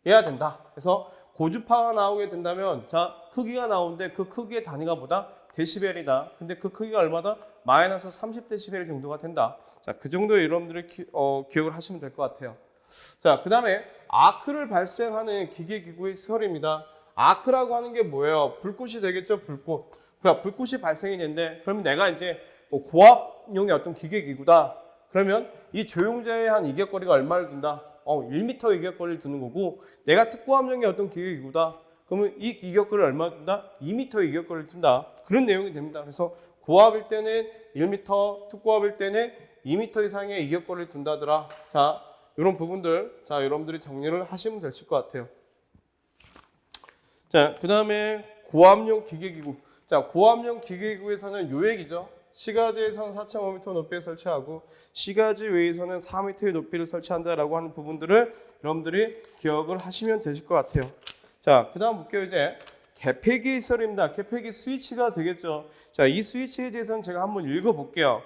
해야 된다. 그래서 고주파가 나오게 된다면 자, 크기가 나오는데 그 크기의 단위가 뭐다? 데시벨이다. 근데 그 크기가 얼마다? 마이너스 30dB 정도가 된다. 자, 그 정도 여러분들이 기억을 하시면 될 것 같아요. 자, 그 다음에 아크를 발생하는 기계기구의 시설입니다. 아크라고 하는 게 뭐예요? 불꽃이 되겠죠? 불꽃. 그러니까 불꽃이 발생이 되는데 그러면 내가 이제 고압용의 어떤 기계기구다. 그러면 이 조용자의 한 이격거리가 얼마를 둔다? 1m 이격거리를 두는 거고, 내가 특고압용의 어떤 기계기구다. 그러면 이 이격거리를 얼마 둔다? 2m 이격거리를 둔다. 그런 내용이 됩니다. 그래서 고압일 때는 1m, 특고압일 때는 2m 이상의 이격거리를 둔다더라. 자, 이런 부분들, 자, 여러분들이 정리를 하시면 되실 것 같아요. 자, 그 다음에 고압용 기계기구. 자, 고압용 기계기구에서는 요 얘기죠. 시가지에서는 4.5m 높이에 설치하고 시가지 외에서는 4m의 높이를 설치한다라고 하는 부분들을 여러분들이 기억을 하시면 되실 것 같아요. 자, 그 다음 볼게요. 이제 개폐기 시설입니다. 개폐기 스위치가 되겠죠. 자, 이 스위치에 대해서는 제가 한번 읽어볼게요.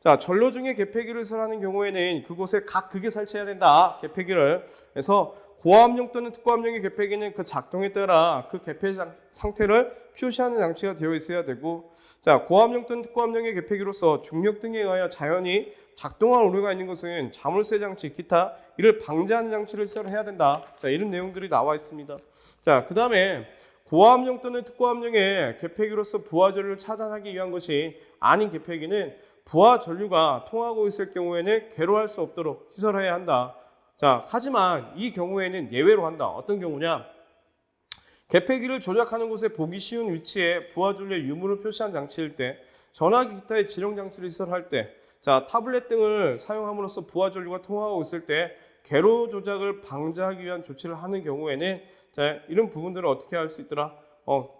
자, 전로 중에 개폐기를 설하는 경우에는 그곳에 각 극에 설치해야 된다. 개폐기를. 그래서 고압용 또는 특고압용의 개폐기는 그 작동에 따라 그 개폐 상태를 표시하는 장치가 되어 있어야 되고, 자, 고압용 또는 특고압용의 개폐기로서 중력 등에 의하여 자연히 작동할 우려가 있는 것은 자물쇠 장치, 기타 이를 방지하는 장치를 시설해야 된다. 자, 이런 내용들이 나와 있습니다. 자, 그 다음에 고압용 또는 특고압용의 개폐기로서 부하 전류를 차단하기 위한 것이 아닌 개폐기는 부하 전류가 통하고 있을 경우에는 괴로할 수 없도록 시설해야 한다. 자, 하지만 이 경우에는 예외로 한다. 어떤 경우냐? 개폐기를 조작하는 곳에 보기 쉬운 위치에 부하 전류의 유무를 표시한 장치일 때, 전화기 기타의 지령 장치를 시설할 때, 자, 타블렛 등을 사용함으로써 부하 전류가 통하고 있을 때 괴로 조작을 방지하기 위한 조치를 하는 경우에는 자, 이런 부분들을 어떻게 할 수 있더라?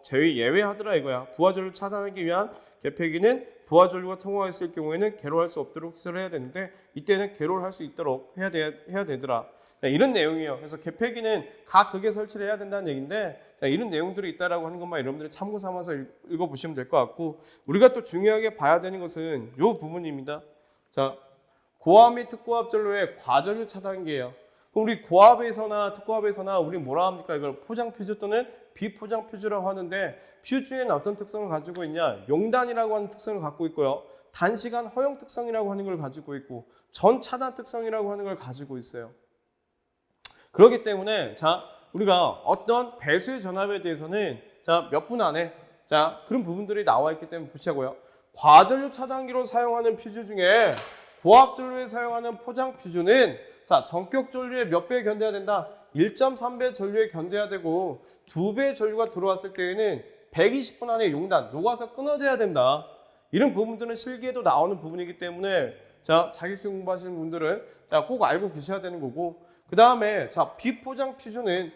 제외 예외하더라 이거야. 부하 전류 차단하기 위한 개폐기는 부하 전류가 통화했을 경우에는 괴로할 수 없도록 시설을 해야 되는데 이때는 괴로를 할 수 있도록 해야 되더라. 자, 이런 내용이에요. 그래서 개폐기는 각 극에 설치를 해야 된다는 얘기인데 자, 이런 내용들이 있다라고 하는 것만 여러분들이 참고 삼아서 읽어보시면 될 것 같고, 우리가 또 중요하게 봐야 되는 것은 이 부분입니다. 자, 고압 및 특고압 전류의 과전류 차단기예요. 그럼 우리 고압에서나 특고압에서나 우리 뭐라 합니까? 이걸 포장 퓨즈 또는 비포장 퓨즈라고 하는데, 퓨즈에는 어떤 특성을 가지고 있냐? 용단이라고 하는 특성을 갖고 있고요. 단시간 허용 특성이라고 하는 걸 가지고 있고, 전 차단 특성이라고 하는 걸 가지고 있어요. 그렇기 때문에 자, 우리가 어떤 배수의 전압에 대해서는 자, 몇 분 안에 자, 그런 부분들이 나와 있기 때문에 보시고요. 과전류 차단기로 사용하는 퓨즈 중에 고압 전류에 사용하는 포장 퓨즈는 자, 전격 전류의 몇 배 견뎌야 된다? 1.3배 전류에 견뎌야 되고 2배 전류가 들어왔을 때에는 120분 안에 용단, 녹아서 끊어져야 된다. 이런 부분들은 실기에도 나오는 부분이기 때문에 자, 자격증 공부하시는 분들은 자, 꼭 알고 계셔야 되는 거고, 그 다음에 자, 비포장 퓨즈는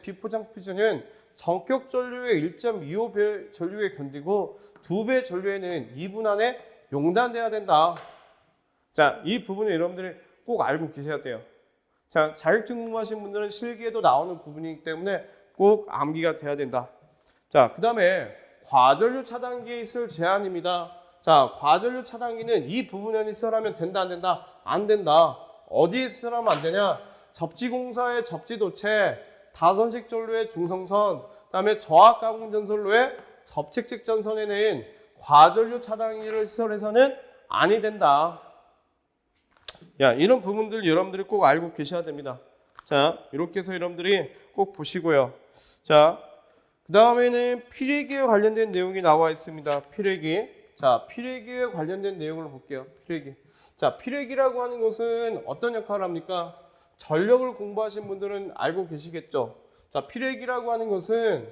전격 전류의 1.25배 전류에 견디고 2배 전류에는 2분 안에 용단돼야 된다. 자, 이 부분을 여러분들이 꼭 알고 계셔야 돼요. 자, 자격증 공부하신 분들은 실기에도 나오는 부분이기 때문에 꼭 암기가 돼야 된다. 자, 그 다음에 과전류 차단기에 있을 제한입니다. 자, 과전류 차단기는 이 부분에 있으라면 된다, 안 된다? 안 된다. 어디에 있으라면 안 되냐? 접지공사의 접지도체, 다선식 전로의 중성선, 그 다음에 저압가공전선로의 접착식 전선에는 과전류 차단기를 시설해서는 아니 된다. 야, 이런 부분들 여러분들이 꼭 알고 계셔야 됩니다. 자, 이렇게 해서 여러분들이 꼭 보시고요. 자, 그 다음에는 필회기에 관련된 내용이 나와 있습니다. 필회기. 자, 필회기에 관련된 내용을 볼게요. 필회기. 자, 필회기라고 하는 것은 어떤 역할을 합니까? 전력을 공부하신 분들은 알고 계시겠죠. 자, 필회기라고 하는 것은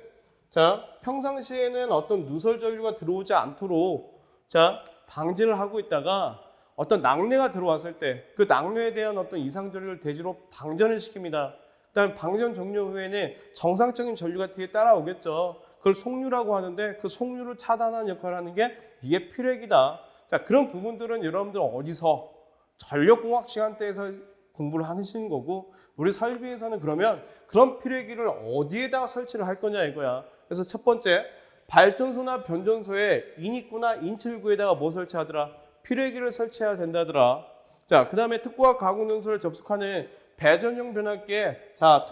자, 평상시에는 어떤 누설 전류가 들어오지 않도록 자, 방지를 하고 있다가 어떤 낙뢰가 들어왔을 때 그 낙뢰에 대한 어떤 이상 전류를 대지로 방전을 시킵니다. 그다음에 방전 종료 후에는 정상적인 전류가 뒤에 따라오겠죠. 그걸 속류라고 하는데 그 속류를 차단하는 역할을 하는 게 이게 필회기다. 자, 그런 부분들은 여러분들 어디서 전력공학 시간대에서 공부를 하시는 거고 우리 설비에서는 그러면 그런 필회기를 어디에다가 설치를 할 거냐 이거야. 그래서 첫 번째 발전소나 변전소에 인입구나 인출구에다가 뭐 설치하더라? 필회기를 설치해야 된다더라. 자, 그 다음에 특고압 가공전소를 접속하는 배전용 변압기에 자,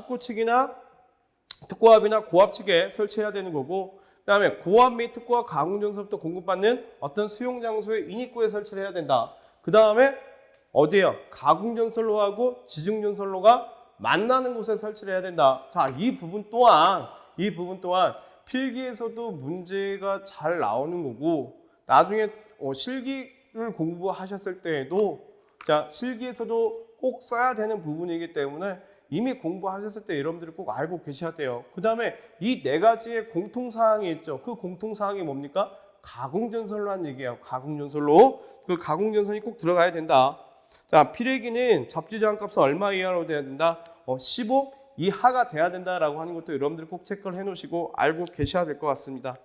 특고압이나 고압 측에 설치해야 되는 거고 그 다음에 고압 및 특고압 가공전소부터 공급받는 어떤 수용 장소의 인입구에 설치를 해야 된다. 그 다음에 어디에요? 가공전선로하고 지중전선로가 만나는 곳에 설치를 해야 된다. 자, 이 부분 또한 필기에서도 문제가 잘 나오는 거고 나중에 실기를 공부하셨을 때에도 자, 실기에서도 꼭 써야 되는 부분이기 때문에 이미 공부하셨을 때 여러분들이 꼭 알고 계셔야 돼요. 그 다음에 이 네 가지의 공통사항이 있죠. 그 공통사항이 뭡니까? 가공전선로라는 얘기예요. 가공전선로. 그 가공전선이 꼭 들어가야 된다. 자, 필회기는 접지저항값은 얼마 이하로 돼야 된다? 15 이하가 돼야 된다라고 하는 것도 여러분들이 꼭 체크를 해놓으시고 알고 계셔야 될 것 같습니다.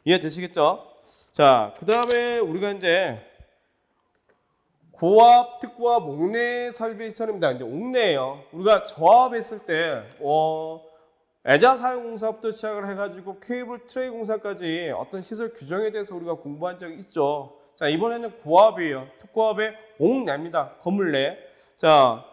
이해되시겠죠? 자, 그 다음에 우리가 이제 고압, 특고압, 옥내 설비 시설입니다. 이제 옥내예요. 우리가 저압했을 때 애자 사용 공사부터 시작을 해가지고 케이블 트레이 공사까지 어떤 시설 규정에 대해서 우리가 공부한 적이 있죠. 자, 이번에는 고압이에요. 특고압의 옥내입니다. 건물내. 자,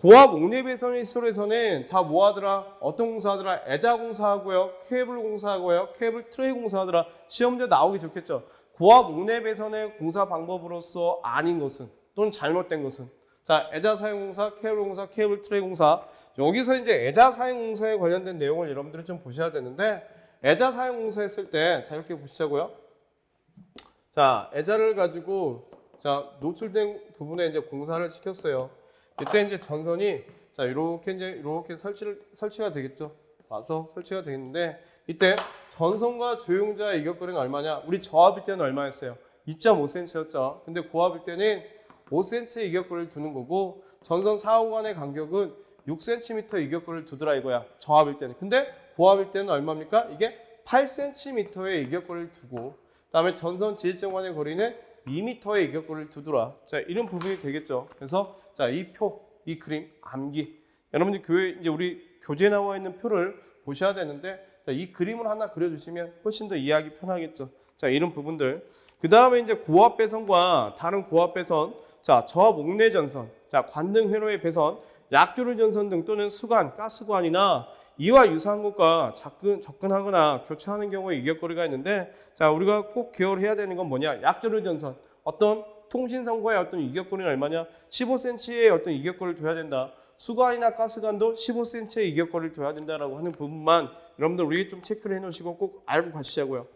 고압 옥내 배선 시설에서는 자, 뭐 하더라? 어떤 공사 하더라? 애자 공사하고요. 케이블 공사하고요. 케이블 트레이 공사하더라. 시험제 나오기 좋겠죠. 고압 옥내 배선의 공사 방법으로서 아닌 것은 또는 잘못된 것은 자, 애자 사용 공사, 케이블 공사, 케이블 트레이 공사. 여기서 이제 애자 사용 공사에 관련된 내용을 여러분들이 좀 보셔야 되는데 애자 사용 공사 했을 때 자, 이렇게 보시자고요. 자, 애자를 가지고 자, 노출된 부분에 이제 공사를 시켰어요. 이때 이제 전선이 자, 이렇게 설치가 되겠죠. 와서 설치가 되겠는데 이때 전선과 조용자의 이격거리는 얼마냐? 우리 저압일 때는 얼마였어요? 2.5cm였죠. 근데 고압일 때는 5cm의 이격거리를 두는 거고 전선 4호 간의 간격은 6cm 이격거리를 두더라 이거야. 저압일 때는. 근데 고압일 때는 얼마입니까? 이게 8cm의 이격거리를 두고 그다음에 전선 지지점 간의 거리는 2m의 이격거리를 두더라. 자, 이런 부분이 되겠죠. 그래서 자, 이 표, 이 그림 암기. 여러분들 교회 이제 우리 교재에 나와 있는 표를 보셔야 되는데 자, 이 그림을 하나 그려주시면 훨씬 더 이해하기 편하겠죠. 자, 이런 부분들. 그 다음에 이제 고압 배선과 다른 고압 배선, 자, 저압 옥내 전선, 자, 관등 회로의 배선, 약조류 전선 등 또는 수관, 가스관이나 이와 유사한 것과 접근하거나 교차하는 경우에 이격거리가 있는데 자, 우리가 꼭 기억을 해야 되는 건 뭐냐? 약조류 전선. 어떤 통신선과의 어떤 이격거리는 얼마냐? 15cm의 어떤 이격거리를 둬야 된다. 수관이나 가스관도 15cm의 이격거리를 둬야 된다라고 하는 부분만 여러분들 우리 좀 체크를 해 놓으시고 꼭 알고 가시자고요.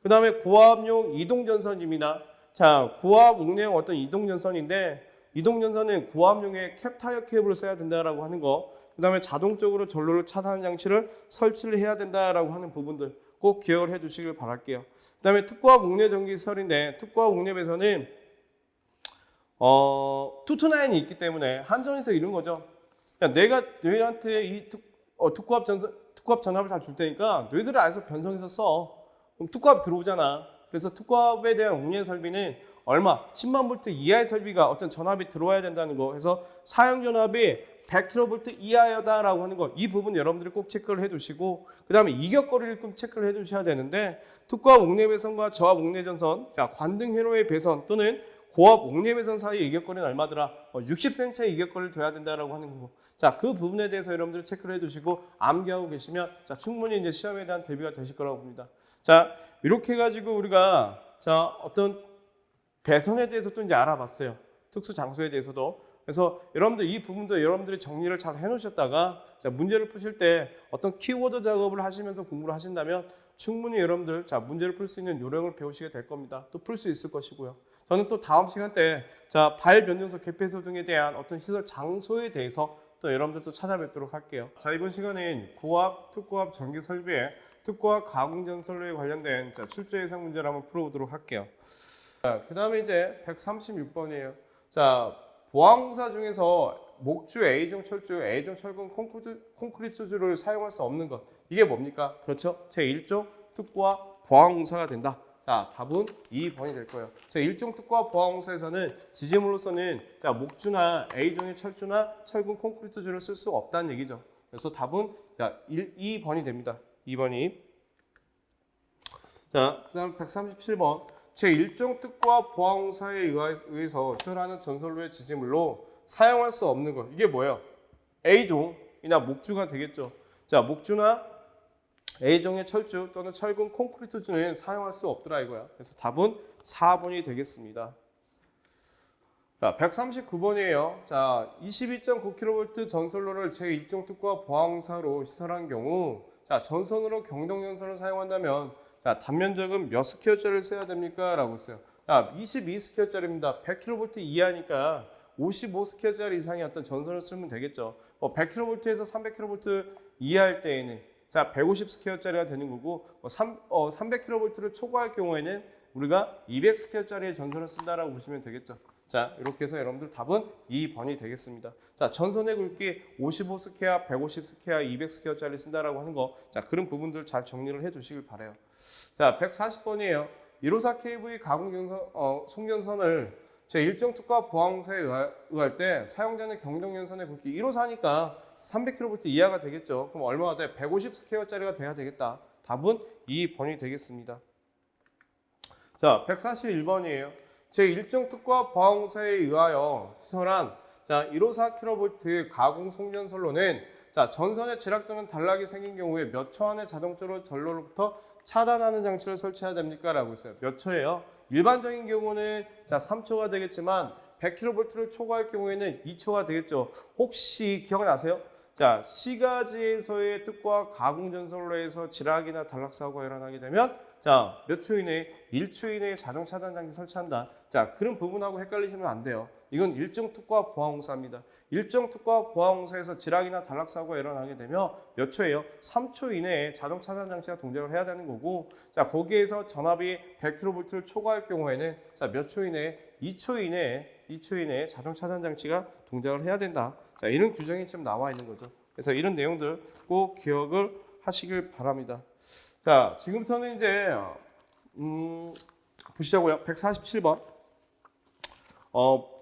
그 다음에 고압용 이동전선입니다. 자, 고압 옥내용 어떤 이동전선인데 이동전선은 고압용의 캡타이어 케이블을 써야 된다라고 하는 거. 그 다음에 자동적으로 전로를 차단하는 장치를 설치를 해야 된다라고 하는 부분들 꼭 기억을 해 주시길 바랄게요. 그 다음에 특고압 옥내 전기시설인데 특고압 옥내에서는 투투나인이 있기 때문에 한전에서 이런 거죠. 야, 내가 너희한테 이 특고압 전압을 다 줄 테니까 너희들이 알아서 변성해서 써. 그럼 특고압 들어오잖아. 그래서 특고압에 대한 옥내 설비는 얼마? 10만 볼트 이하의 설비가 어떤 전압이 들어와야 된다는 거. 그래서 사용 전압이 100kV 이하여다라고 하는 거, 이 부분 여러분들이 꼭 체크를 해두시고, 그 다음에 이격거리를 좀 체크를 해두셔야 되는데, 특과 옥내 배선과 저압 옥내 전선, 관등 회로의 배선 또는 고압 옥내 배선 사이의 이격거리는 얼마더라? 60cm의 이격거리를 둬야 된다라고 하는 거고, 자, 그 부분에 대해서 여러분들 체크를 해두시고 암기하고 계시면 자, 충분히 이제 시험에 대한 대비가 되실 거라고 봅니다. 자, 이렇게 해가지고 우리가 자, 어떤 배선에 대해서 또 이제 알아봤어요. 특수 장소에 대해서도. 그래서 여러분들 이 부분도 여러분들이 정리를 잘 해놓으셨다가 자, 문제를 푸실 때 어떤 키워드 작업을 하시면서 공부를 하신다면 충분히 여러분들 자, 문제를 풀 수 있는 요령을 배우시게 될 겁니다. 또 풀 수 있을 것이고요. 저는 또 다음 시간 때 자, 발 변전소 개폐소 등에 대한 어떤 시설 장소에 대해서 또 여러분들 또 찾아뵙도록 할게요. 자, 이번 시간엔 고압, 특고압 전기 설비에 특고압 가공 전선로에 관련된 자, 출제 예상 문제를 한번 풀어보도록 할게요. 자, 그 다음에 이제 136번이에요. 자, 보항공사 중에서 목주 A종 철주, A종 철근 콘크리트주를 사용할 수 없는 것. 이게 뭡니까? 그렇죠? 제1종 특고압 보항공사가 된다. 자, 답은 2번이 될 거예요. 제1종 특고압 보항공사에서는 지지물로서는 자, 목주나 A종의 철주나 철근 콘크리트주를 쓸 수 없다는 얘기죠. 그래서 답은 자, 2번이 됩니다. 2번이. 자, 그 다음 137번. 제1종 특고압 보항공사에 의해서 시설하는 전선로의 지지물로 사용할 수 없는 것. 이게 뭐예요? A종이나 목주가 되겠죠. 자, 목주나 A종의 철주 또는 철근 콘크리트주는 사용할 수 없더라 이거야. 그래서 답은 4번이 되겠습니다. 자, 139번이에요. 자, 22.9kV 전선로를 제1종 특고압 보항공사로 시설한 경우 자, 전선으로 경동전선을 사용한다면 자, 단면적은 몇 스퀘어짜리를 써야 됩니까? 라고 했어요. 자, 22스퀘어짜리입니다. 100kV 이하니까 55스퀘어짜리 이상의 어떤 전선을 쓰면 되겠죠. 100kV에서 300kV 이하일 때에는 자, 150스퀘어짜리가 되는 거고 300kV를 초과할 경우에는 우리가 200스퀘어짜리의 전선을 쓴다라고 보시면 되겠죠. 자, 이렇게 해서 여러분들 답은 2번이 되겠습니다. 자, 전선의 굵기 55스퀘어, 150스퀘어, 200스퀘어짜리 쓴다라고 하는 거, 자, 그런 부분들 잘 정리를 해주시길 바래요. 자, 140번이에요. 154 kV 가공 송전선을 제1종 특고압 보항공사에 의할 때 사용되는 경동연선의 굵기 154니까 300kV 이하가 되겠죠. 그럼 얼마가 돼? 150스퀘어짜리가 돼야 되겠다. 답은 2번이 되겠습니다. 자, 141번이에요. 제1종 특고압 보항공사에 의하여 시설한 자, 154kV 가공 송전선로는 자, 전선의 지락 또는 단락이 생긴 경우에 몇 초 안에 자동적으로 전로로부터 차단하는 장치를 설치해야 됩니까? 라고 했어요. 몇 초예요? 일반적인 경우는 자, 3초가 되겠지만 100kV를 초과할 경우에는 2초가 되겠죠. 혹시 기억나세요? 자, 시가지에서의 특고압 가공 전선로에서 지락이나 단락 사고가 일어나게 되면 자, 몇 초 이내에 1초 이내에 자동 차단 장치 설치한다. 자, 그런 부분하고 헷갈리시면 안 돼요. 이건 일종 특고압 보항공사입니다. 일종 특고압 보항공사에서 지락이나 단락 사고가 일어나게 되면 몇 초예요? 3초 이내에 자동 차단 장치가 동작을 해야 되는 거고, 자, 거기에서 전압이 100kV를 초과할 경우에는 자, 몇 초 이내에 2초 이내에 자동 차단 장치가 동작을 해야 된다. 자, 이런 규정이 지금 나와 있는 거죠. 그래서 이런 내용들 꼭 기억을 하시길 바랍니다. 자, 지금부터는 이제 보시자고요. 147번.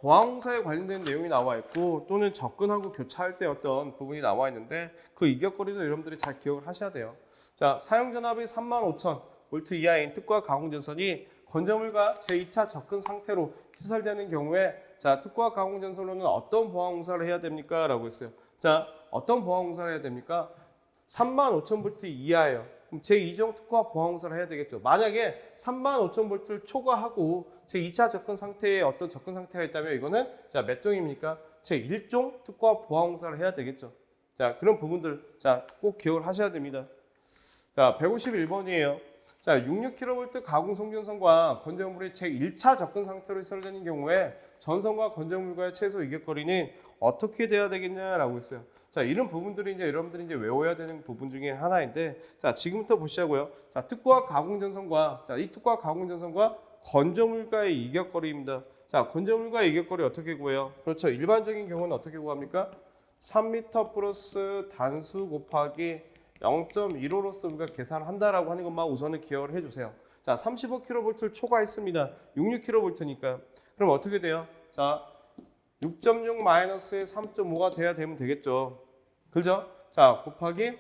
보항공사에 관련된 내용이 나와 있고 또는 접근하고 교차할 때 어떤 부분이 나와 있는데 그 이격거리도 여러분들이 잘 기억을 하셔야 돼요. 자, 사용 전압이 35,000V 이하인 특고압 가공 전선이 건조물과 제2차 접근 상태로 시설되는 경우에 자, 특고압 가공 전선로는 어떤 보항공사를 해야 됩니까? 라고 했어요. 자, 어떤 보항공사를 해야 됩니까? 35,000V 이하예요. 그럼 제2종 특고압 보항공사를 해야 되겠죠. 만약에 35,000V를 초과하고 제2차 접근 상태에 어떤 접근 상태가 있다면 이거는 자, 몇 종입니까? 제1종 특고압 보항공사를 해야 되겠죠. 자, 그런 부분들 자, 꼭 기억을 하셔야 됩니다. 자, 151번이에요. 자, 66kV 가공 송전선과 건조물이 제1차 접근 상태로 시설되는 경우에 전선과 건조물과의 최소 이격거리는 어떻게 돼야 되겠냐라고 했어요. 자, 이런 부분들이 이제 여러분들이 이제 외워야 되는 부분 중에 하나인데, 자, 지금부터 보시자고요. 자, 특고압 가공 전선과 자, 이 특고압 가공 전선과 건조물과의 이격거리입니다. 자, 건조물과의 이격거리 어떻게 구해요? 그렇죠. 일반적인 경우는 어떻게 구합니까? 3m 플러스 단수 곱하기 0.15로서 우리가 계산한다라고 하는 것만 우선은 기억을 해주세요. 자, 35kV를 초과했습니다. 66kV니까. 그럼 어떻게 돼요? 자, 6.6 마이너스의 3.5가 돼야 되면 되겠죠. 그죠? 자, 곱하기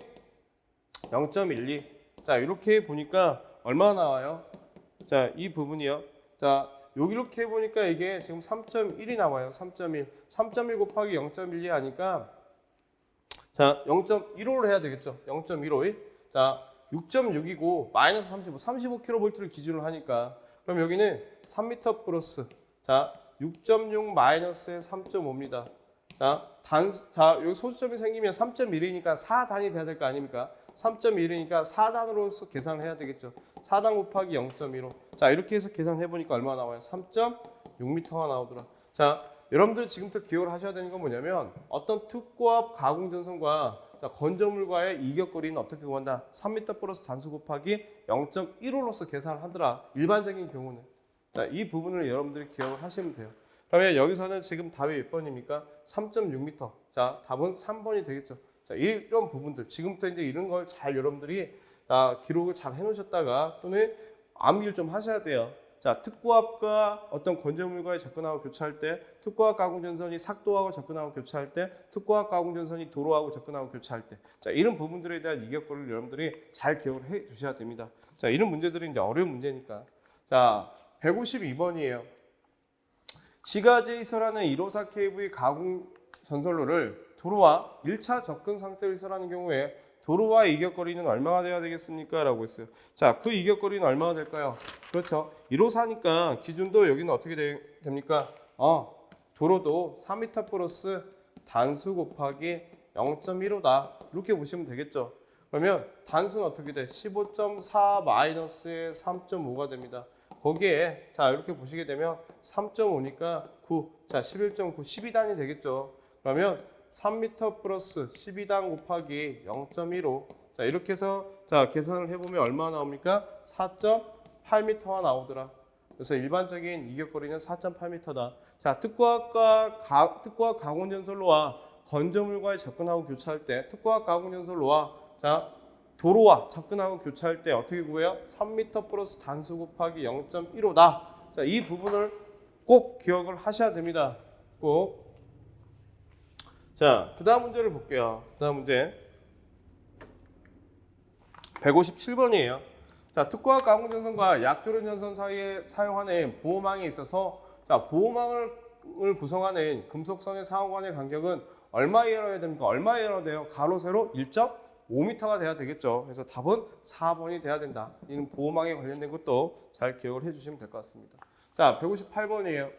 0.12. 자, 이렇게 보니까 얼마 나와요? 자, 이 부분이요. 자, 여기 이렇게 보니까 이게 지금 3.1이 나와요. 3.1. 3.1 곱하기 0.12 하니까 자, 0.15를 해야 되겠죠. 0.15일. 자, 6.6이고 마이너스 35, 35kV를 기준으로 하니까 그럼 여기는 3m 플러스 자, 6.6 마이너스의 3.5입니다. 자, 여기 소수점이 생기면 3.1이니까 4단이 돼야 될 거 아닙니까? 3.1이니까 4단으로서 계산을 해야 되겠죠. 4단 곱하기 0.15. 자, 이렇게 해서 계산해 보니까 얼마 나와요? 3.6m가 나오더라. 자, 여러분들 지금부터 기억을 하셔야 되는 건 뭐냐면 어떤 특고압 가공전선과 자, 건조물과의 이격거리는 어떻게 구한다? 3m 플러스 단수 곱하기 0.15로서 계산을 하더라. 일반적인 경우는. 자, 이 부분을 여러분들이 기억을 하시면 돼요. 그러면 여기서는 지금 답이 몇 번입니까? 3.6m. 자, 답은 3번이 되겠죠. 자, 이런 부분들. 지금부터 이제 이런 걸 잘 여러분들이 기록을 잘 해놓으셨다가 또는 암기를 좀 하셔야 돼요. 자, 특고압과 어떤 건조물과의 접근하고 교차할 때, 특고압 가공전선이 삭도하고 접근하고 교차할 때, 특고압 가공전선이 도로하고 접근하고 교차할 때, 자, 이런 부분들에 대한 이격거리를 여러분들이 잘 기억을 해 주셔야 됩니다. 자, 이런 문제들이 이제 어려운 문제니까. 자, 152번이에요. 시가제이설하는 154 kV 가공 전선로를 도로와 1차 접근 상태로 이설하는 경우에 도로와의 이격거리는 얼마가 돼야 되겠습니까? 라고 했어요. 자, 그 이격거리는 얼마가 될까요? 그렇죠. 154니까 기준도 여기는 어떻게 됩니까? 도로도 3m 플러스 단수 곱하기 0.15다. 이렇게 보시면 되겠죠. 그러면 단수는 어떻게 돼? 15.4 마이너스의 3.5가 됩니다. 거기에 자 이렇게 보시게 되면 3.5니까 9, 자 11.9, 12단이 되겠죠. 그러면 3m 플러스 12단 곱하기 0.15. 자 이렇게 해서 자 계산을 해보면 얼마 나옵니까? 4.8m가 나오더라. 그래서 일반적인 이격거리는 4.8m다. 자 특고압 가공전선로와 건조물과의 접근하고 교차할 때 특고압 가공전선로와 자 도로와 접근하고 교차할 때 어떻게 구해요? 3m 플러스 단수 곱하기 0.15다. 자, 이 부분을 꼭 기억을 하셔야 됩니다. 꼭. 자, 그 다음 문제를 볼게요. 그 다음 문제. 157번이에요. 자, 특고압 가공전선과 약조련전선 사이에 사용하는 보호망에 있어서 자, 보호망을 구성하는 금속선의 상호 간의 간격은 얼마이어야 됩니까? 얼마이어야 돼요? 가로 세로 1.5m가 돼야 되겠죠. 그래서 답은 4번이 돼야 된다. 이는 보호망에 관련된 것도 잘 기억을 해주시면 될 것 같습니다. 자, 158번이에요.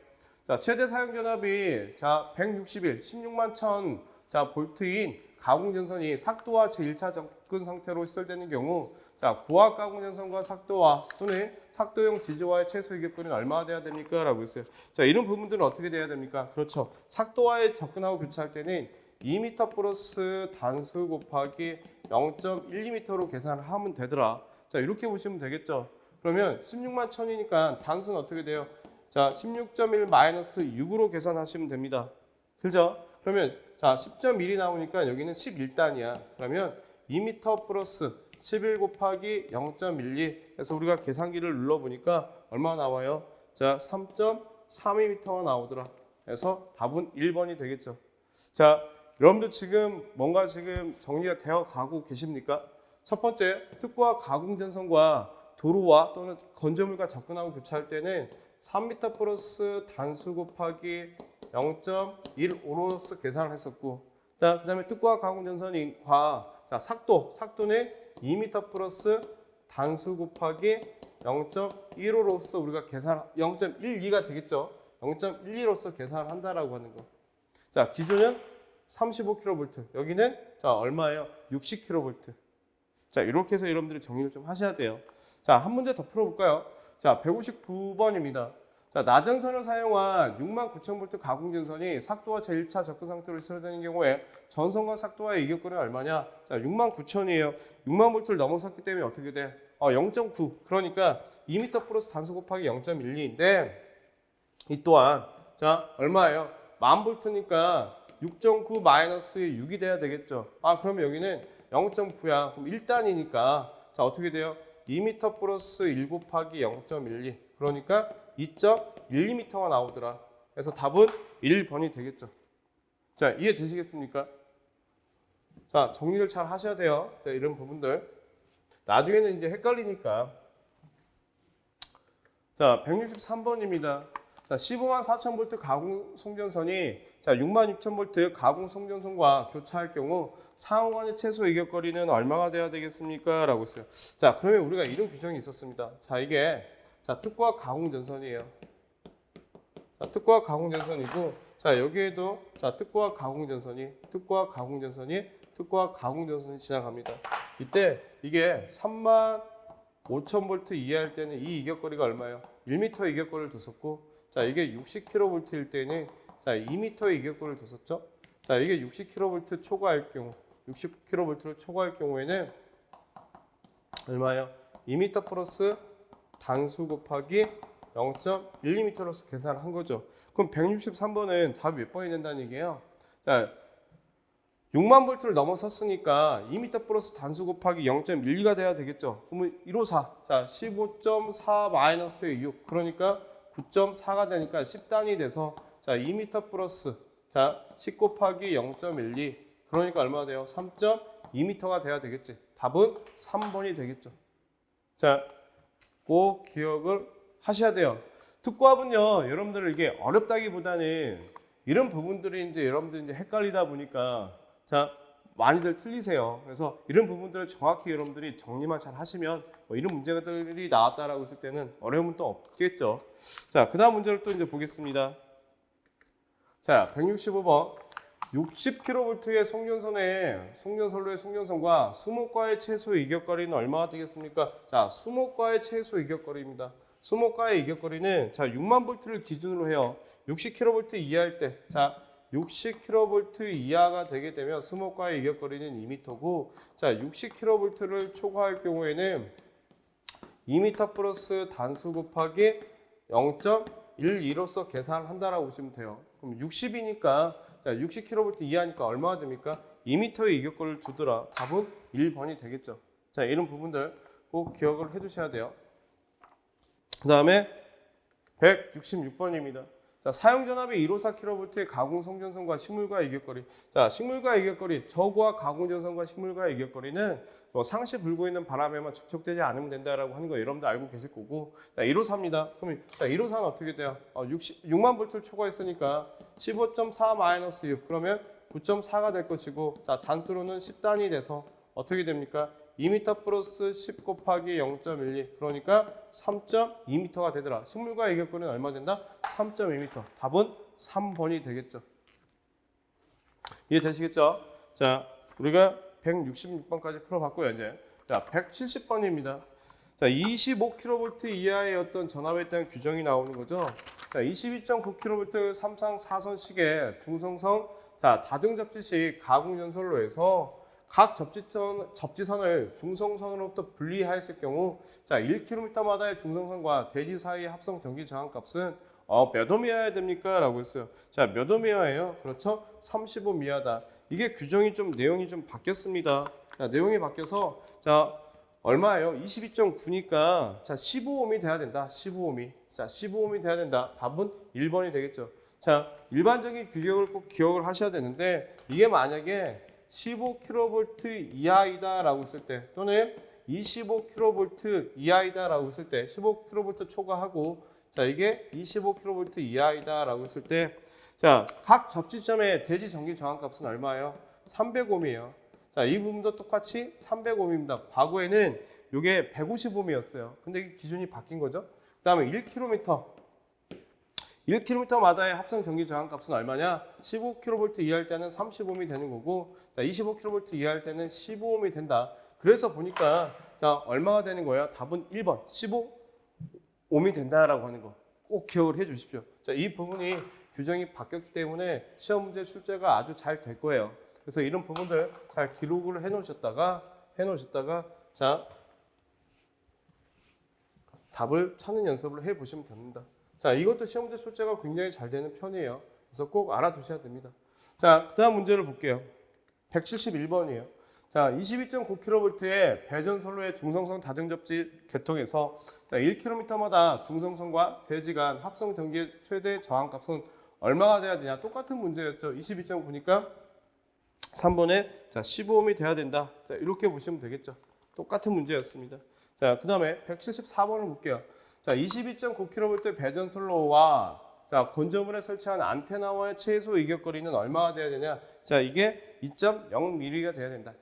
자, 최대 사용 전압이 자 161, 16만 1000 자 볼트인 가공전선이 삭도와 제1차 접근 상태로 시설되는 경우 자 고압 가공전선과 삭도와 또는 삭도용 지지와의 최소 이격거리는 얼마나 돼야 됩니까? 라고 했어요. 자, 이런 부분들은 어떻게 돼야 됩니까? 그렇죠. 삭도와의 접근하고 교차할 때는 2m 플러스 단수 곱하기 0.12m로 계산을 하면 되더라. 자, 이렇게 보시면 되겠죠. 그러면 16만 1000이니까 단수는 어떻게 돼요? 자, 16.1 마이너스 6으로 계산하시면 됩니다. 그죠? 그러면 자, 10.1이 나오니까 여기는 11단이야. 그러면 2m 플러스 11 곱하기 0.12 해서 우리가 계산기를 눌러보니까 얼마 나와요? 자, 3.32m가 나오더라. 그래서 답은 1번이 되겠죠. 자, 여러분들 지금 뭔가 지금 정리가 되어 가고 계십니까? 첫 번째, 특고압 가공전선과 도로와 또는 건조물과 접근하고 교차할 때는 3m 플러스 단수 곱하기 0.15로서 계산을 했었고, 자, 그 다음에 특고압 가공전선과 자, 삭도는 2m 플러스 단수 곱하기 0.15로서 우리가 계산 0.12가 되겠죠. 0.12로서 계산을 한다라고 하는 거. 자, 기준은 35kV. 여기는 자, 얼마예요? 60kV. 자, 이렇게 해서 여러분들이 정리를 좀 하셔야 돼요. 자, 한 문제 더 풀어볼까요? 자, 159번입니다. 자, 나전선을 사용한 69,000V 가공전선이 삭도와 제1차 접근 상태로 시설되는 경우에 전선과 삭도와의 이격거리는 얼마냐? 자, 69,000이에요. 60,000V를 넘어섰기 때문에 어떻게 돼? 0.9. 그러니까 2m 플러스 단수 곱하기 0.12인데 이 또한 자, 얼마예요? 10,000V니까 6.9 마이너스 6이 돼야 되겠죠. 그러면 여기는 0.9야. 그럼 1단이니까 자, 어떻게 돼요? 2m 플러스 1 곱하기 0.12. 그러니까 2.12m가 나오더라. 그래서 답은 1번이 되겠죠. 자, 이해되시겠습니까? 자, 정리를 잘 하셔야 돼요. 자, 이런 부분들. 나중에는 이제 헷갈리니까. 자, 163번입니다. 자, 15만 4,000V 가공 송전선이 자, 66,000V 가공 송전선과 교차할 경우 상호간의 최소 이격거리는 얼마가 돼야 되겠습니까? 라고 했어요. 자, 그러면 우리가 이런 규정이 있었습니다. 자, 이게 자, 특과 가공 전선이에요. 자, 특과 가공 전선이고 자, 여기에도 자, 특과 가공 전선이 지나갑니다. 이때 이게 35,000V 이하일 때는 이 이격거리가 얼마예요? 1m 이격거리를 뒀었고 자, 이게 60kV일 때는 자, 2m 이격거리를 뒀었죠. 자, 이게 60kV 초과할 경우 60kV를 초과할 경우에는 얼마예요? 2m 플러스 단수 곱하기 0.12m로서 계산을 한 거죠. 그럼 163번은 답이 몇 번이 된다는 얘기예요? 자, 6만 볼트를 넘어섰으니까 2m 플러스 단수 곱하기 0.12가 돼야 되겠죠. 그러면 154. 자, 15.4 마이너스 6. 그러니까 9.4가 되니까 10단위 돼서 자, 2m 플러스 자, 10 곱하기 0.12. 그러니까 얼마 돼요? 3.2m가 돼야 되겠지. 답은 3번이 되겠죠. 자, 꼭 기억을 하셔야 돼요. 특고합은요, 여러분들 이게 어렵다기보다는 이런 부분들이 이제 여러분들 이제 헷갈리다 보니까 자, 많이들 틀리세요. 그래서 이런 부분들을 정확히 여러분들이 정리만 잘 하시면 뭐 이런 문제들이 나왔다라고 했을 때는 어려움은 또 없겠죠. 자, 그 다음 문제를 또 이제 보겠습니다. 자, 165번. 60kV의 송전선로의 송전선과 수목과의 최소 이격거리는 얼마가 되겠습니까? 자, 수목과의 최소 이격거리입니다. 수목과의 이격거리는 자, 6만 볼트를 기준으로 해요. 60kV 이하일 때, 자, 60kV 이하가 되게 되면 수목과의 이격거리는 2m고, 자, 60kV를 초과할 경우에는 2m 플러스 단수 곱하기 0.12로서 계산을 한다라고 보시면 돼요. 그럼 60이니까 자, 60kV 이하니까 얼마가 됩니까? 2m의 이격거리를 두더라. 답은 1번이 되겠죠. 자, 이런 부분들 꼭 기억을 해두셔야 돼요. 그 다음에 166번입니다. 자, 사용전압이 154kV의 가공송전선과 식물과 이격거리. 자, 식물과 이격거리, 저고와 가공전선과 식물과 이격거리는 뭐 상시 불고 있는 바람에만 접촉되지 않으면 된다라고 하는 거 여러분들 알고 계실 거고. 자, 154입니다. 그럼 자, 154는 어떻게 돼요? 6만 볼트를 초과했으니까 15.4 마이너스 6. 그러면 9.4가 될 것이고, 자, 단수로는 10단위 돼서 어떻게 됩니까? 2m 플러스 10 곱하기 0.12. 그러니까 3.2m가 되더라. 식물과 이격거리는 얼마 된다? 3.2m. 답은 3번이 되겠죠. 이해되시겠죠? 자, 우리가 166번까지 풀어봤고요, 이제. 자, 170번입니다. 자, 25kV 이하의 어떤 전압에 대한 규정이 나오는 거죠. 자, 22.9kV 삼상 4선식의 중성성 자, 다중접지식 가공전선로에서 각 접지선을 중성선으로부터 분리하였을 경우 자, 1km마다의 중성선과 대지 사이의 합성 전기 저항값은 몇 오미여야 됩니까? 라고 했어요. 자, 몇 오미여예요? 그렇죠? 35미하다. 이게 규정이 좀 내용이 좀 바뀌었습니다. 자, 내용이 바뀌어서 자, 얼마예요? 22.9니까 자, 15옴이 돼야 된다. 15옴이. 자, 15옴이 돼야 된다. 답은 1번이 되겠죠. 자, 일반적인 규격을 꼭 기억을 하셔야 되는데 이게 만약에 15kV 이하이다라고 했을 때 또는 25kV 이하이다라고 했을 때 15kV 초과하고 자, 이게 25kV 이하이다라고 했을 때 자, 각 접지점의 대지 전기 저항값은 얼마예요? 300옴이에요. 자, 이 부분도 똑같이 300옴입니다. 과거에는 이게 150옴이었어요. 근데 기준이 바뀐 거죠. 그다음에 1km마다의 합성 전기 저항값은 얼마냐? 15kV 이하일 때는 30옴이 되는 거고, 자, 25kV 이하일 때는 15옴이 된다. 그래서 보니까 자, 얼마가 되는 거예요? 답은 1번, 15옴이 된다라고 하는 거. 꼭 기억을 해 주십시오. 자, 이 부분이 규정이 바뀌었기 때문에 시험 문제 출제가 아주 잘 될 거예요. 그래서 이런 부분들 잘 기록을 해 놓으셨다가 자, 답을 찾는 연습을 해 보시면 됩니다. 자, 이것도 시험 문제 출제가 굉장히 잘 되는 편이에요. 그래서 꼭 알아두셔야 됩니다. 자, 그 다음 문제를 볼게요. 171번이에요. 자, 22.9kV의 배전선로의 중성선 다중접지 계통에서 1km마다 중성선과 대지 간 합성 전기의 최대 저항값은 얼마가 돼야 되냐? 똑같은 문제였죠. 22.9니까 3번에 자 15ohm이 돼야 된다. 자, 이렇게 보시면 되겠죠. 똑같은 문제였습니다. 자, 그다음에 174번을 볼게요. 자, 22.9kV 배전솔로와 자, 건조물에 설치한 안테나와의 최소 이격거리는 얼마가 돼야 되냐? 자, 이게 2.0mm가 돼야 된다.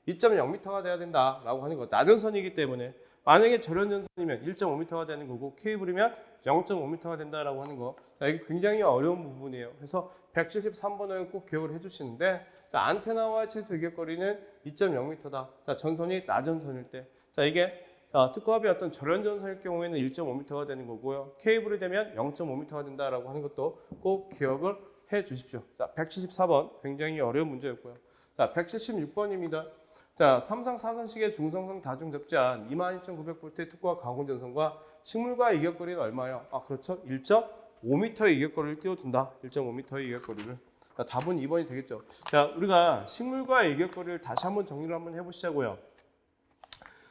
2.0m가 돼야 된다라고 하는 거. 낮은 선이기 때문에 만약에 절연전선이면 1.5m가 되는 거고 케이블이면 0.5m가 된다라고 하는 거. 자, 이게 굉장히 어려운 부분이에요. 그래서 173번을 꼭 기억을 해주시는데 자, 안테나와의 최소 이격거리는 2.0m다. 자, 전선이 낮은 선일 때. 자, 이게 자, 특고압이 어떤 절연전선일 경우에는 1.5m가 되는 거고요. 케이블이 되면 0.5m가 된다라고 하는 것도 꼭 기억을 해 주십시오. 자, 174번 굉장히 어려운 문제였고요. 자, 176번입니다. 자, 3상 4선식의 중성성 다중 접지한 22,900V의 특고압 가공전선과 식물과 이격거리는 얼마요? 아, 그렇죠. 1.5m의 이격거리를 띄워준다. 1.5m의 이격거리를. 자, 답은 2번이 되겠죠. 자, 우리가 식물과 이격거리를 다시 한번 정리를 한번 해보시자고요.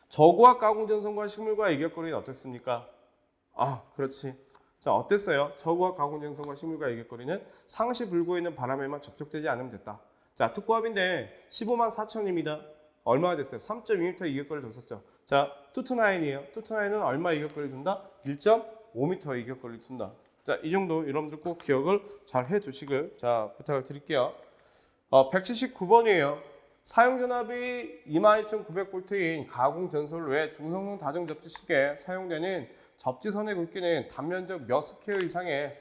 저고압 가공전선과 식물과의 이격거리는 어땠습니까? 아, 그렇지. 자, 어땠어요? 저고압 가공전선과 식물과의 이격거리는 상시 불고 있는 바람에만 접촉되지 않으면 됐다. 자, 특고압인데 154,000입니다. 얼마가 됐어요? 3.2m 이격거리를 뒀었죠. 자, 투투나인이에요. 투투나인은 얼마 이격거리를 둔다? 1.5m 이격거리를 둔다. 자, 이 정도 여러분들 꼭 기억을 잘 해두시길 자 부탁을 드릴게요. 179번이에요. 사용전압이 22,900V인 가공전선로의 중성성 다중 접지식에 사용되는 접지선의 굵기는 단면적 몇 스퀘어 이상의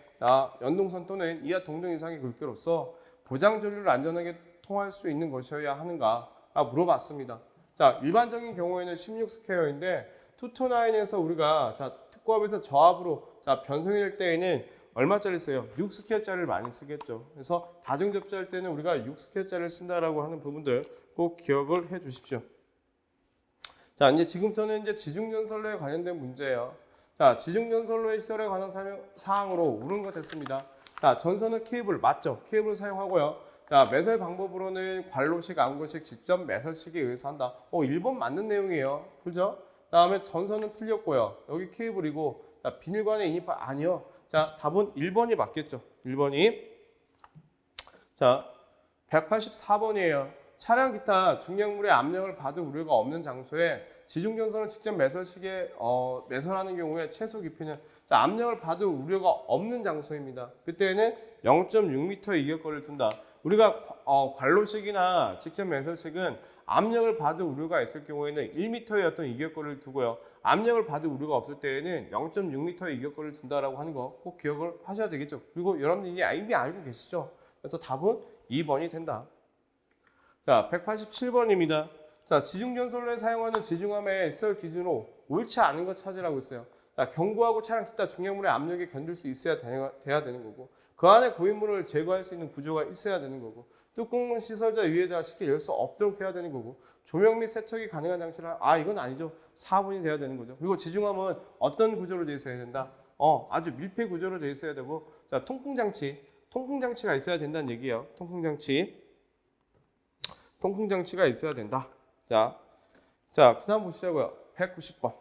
연동선 또는 이하 동등 이상의 굵기로서 고장 전류를 안전하게 통할 수 있는 것이어야 하는가 물어봤습니다. 자, 일반적인 경우에는 16스퀘어인데 투투나인에서 우리가 자 특고압에서 저압으로 자 변성이 될 때에는 얼마짜리 써요? 6스퀘어짜리를 많이 쓰겠죠. 그래서 다중 접지할 때는 우리가 6스퀘어짜리를 쓴다라고 하는 부분들 꼭 기억을 해 주십시오. 자, 이제 지금부터는 이제 지중전선로에 관련된 문제예요. 자, 지중전선로의 시설에 관한 사항으로 옳은 것 됐습니다. 자, 전선은 케이블 맞죠? 케이블 사용하고요. 자, 매설 방법으로는 관로식, 암거식, 직접 매설식에 의해서 한다. 1번 맞는 내용이에요. 그죠? 다음에 전선은 틀렸고요. 여기 케이블이고 자, 비닐관의 인입파 아니요. 자, 답은 1번이 맞겠죠. 1번이. 자, 184번이에요. 차량 기타 중량물의 압력을 받을 우려가 없는 장소에 지중전선을 직접 매설식에 매설하는 경우에 최소 깊이는 자, 압력을 받을 우려가 없는 장소입니다. 그때는 0.6m의 이격거리를 둔다. 우리가 관로식이나 직접 매설식은 압력을 받을 우려가 있을 경우에는 1m의 어떤 이격거리를 두고요. 압력을 받을 우려가 없을 때에는 0.6m의 이격거리를 둔다라고 하는 거 꼭 기억을 하셔야 되겠죠. 그리고 여러분들이 이미 알고 계시죠. 그래서 답은 2번이 된다. 자, 187번입니다. 자, 지중전선로에 사용하는 지중함의 시설 기준으로 옳지 않은 것 찾으라고 했어요. 자, 경고하고 차량 기타 중량물의 압력에 견딜 수 있어야 돼야 되는 거고 그 안에 고인물을 제거할 수 있는 구조가 있어야 되는 거고 뚜껑은 시설자 유해자가 쉽게 열 수 없도록 해야 되는 거고 조명 및 세척이 가능한 장치를 이건 아니죠. 4번이 돼야 되는 거죠. 그리고 지중함은 어떤 구조로 되어 있어야 된다? 아주 밀폐 구조로 되어 있어야 되고 자, 통풍장치가 있어야 된다는 얘기예요. 통풍장치가 있어야 된다. 자, 그다음 보시자고요. 190번.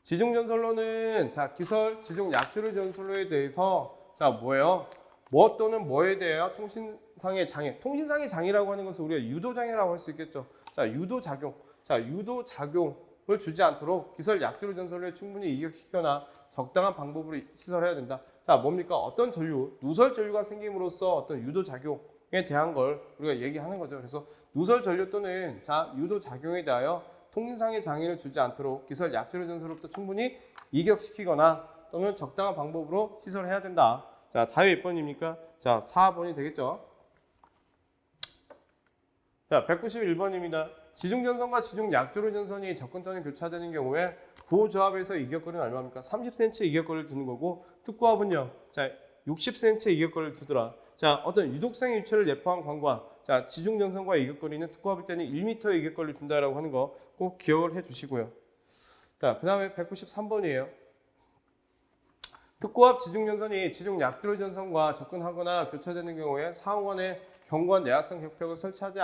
지중전선로는 자, 기설 지중 약주류 전선로에 대해서 자, 뭐예요? 뭐 또는 뭐에 대하여 통신상의 장애. 통신상의 장애라고 하는 것은 우리가 유도장애라고 할 수 있겠죠. 자, 유도작용. 자, 유도작용을 주지 않도록 기설 약주류 전선로에 충분히 이격시키거나 적당한 방법으로 시설해야 된다. 자, 뭡니까? 어떤 전류, 누설 전류가 생김으로써 어떤 유도작용에 대한 걸 우리가 얘기하는 거죠. 그래서 누설 전류 또는 자, 유도작용에 대하여 통신상의 장애를 주지 않도록 기설 약주류 전선로부터 충분히 이격시키거나 또는 적당한 방법으로 시설해야 된다. 자, 답이 몇 번입니까? 자, 4번이 되겠죠. 자, 191번입니다. 지중전선과 지중약주류 전선이 접근 또는 교차되는 경우에 고조압에서 이격거리는 얼마입니까? 30cm 이격거리를 두는 거고 특고압은요. 자, 60cm 이격거리를 두더라. 자, 어떤 유독성 유체를 내포한 광관. 자, 지중전선과 이격거리는 특고압일 때는 1m의 이격거리를 둔다라고 하는 거 꼭 기억을 해 주시고요. 자, 그 다음에 193번이에요. 특고압 지중전선이 지중약주류 전선과 접근하거나 교차되는 경우에 상호간에 경관 내압성 격벽을 설치하지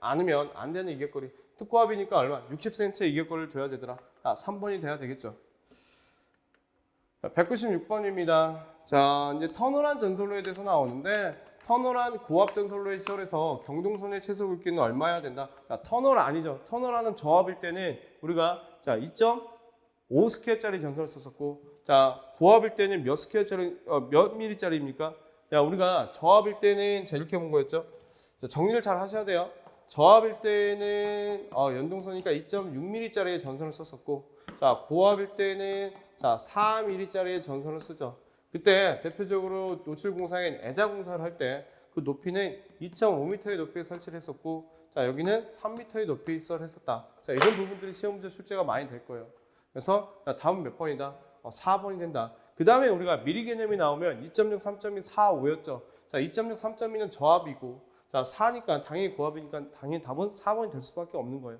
않으면 안 되는 이격거리. 특고압이니까 얼마? 60cm의 이격거리를 둬야 되더라. 3번이 돼야 되겠죠. 196번입니다. 자, 이제 터널한 전선로에 대해서 나오는데 터널한 고압 전선로의 시설에서 경동선의 최소 굵기는 얼마여야 된다? 자, 터널 아니죠. 터널하는 저압일 때는 우리가 자, 2.5 스퀘어짜리 전선을 썼었고, 자, 고압일 때는 몇 스퀘어짜리 몇 미리짜리입니까? 자, 우리가 저압일 때는 자, 이렇게 본 거였죠. 자, 정리를 잘 하셔야 돼요. 저압일 때는 연동선이니까 2.6mm짜리의 전선을 썼었고, 자, 고압일 때는 자, 4mm짜리의 전선을 쓰죠. 그때 대표적으로 노출공사인 애자공사를 할 때 그 높이는 2.5m의 높이에 설치를 했었고, 자, 여기는 3m의 높이에 시설을 했었다. 자, 이런 부분들이 시험 문제 출제가 많이 될 거예요. 그래서 자, 다음 몇 번이다? 4번이 된다. 그 다음에 우리가 미리 개념이 나오면 2.6, 3.2, 4, 5였죠. 자, 2.6, 3.2는 저압이고, 자, 4니까 당연히 고압이니까 당연히 답은 4번이 될 수밖에 없는 거예요.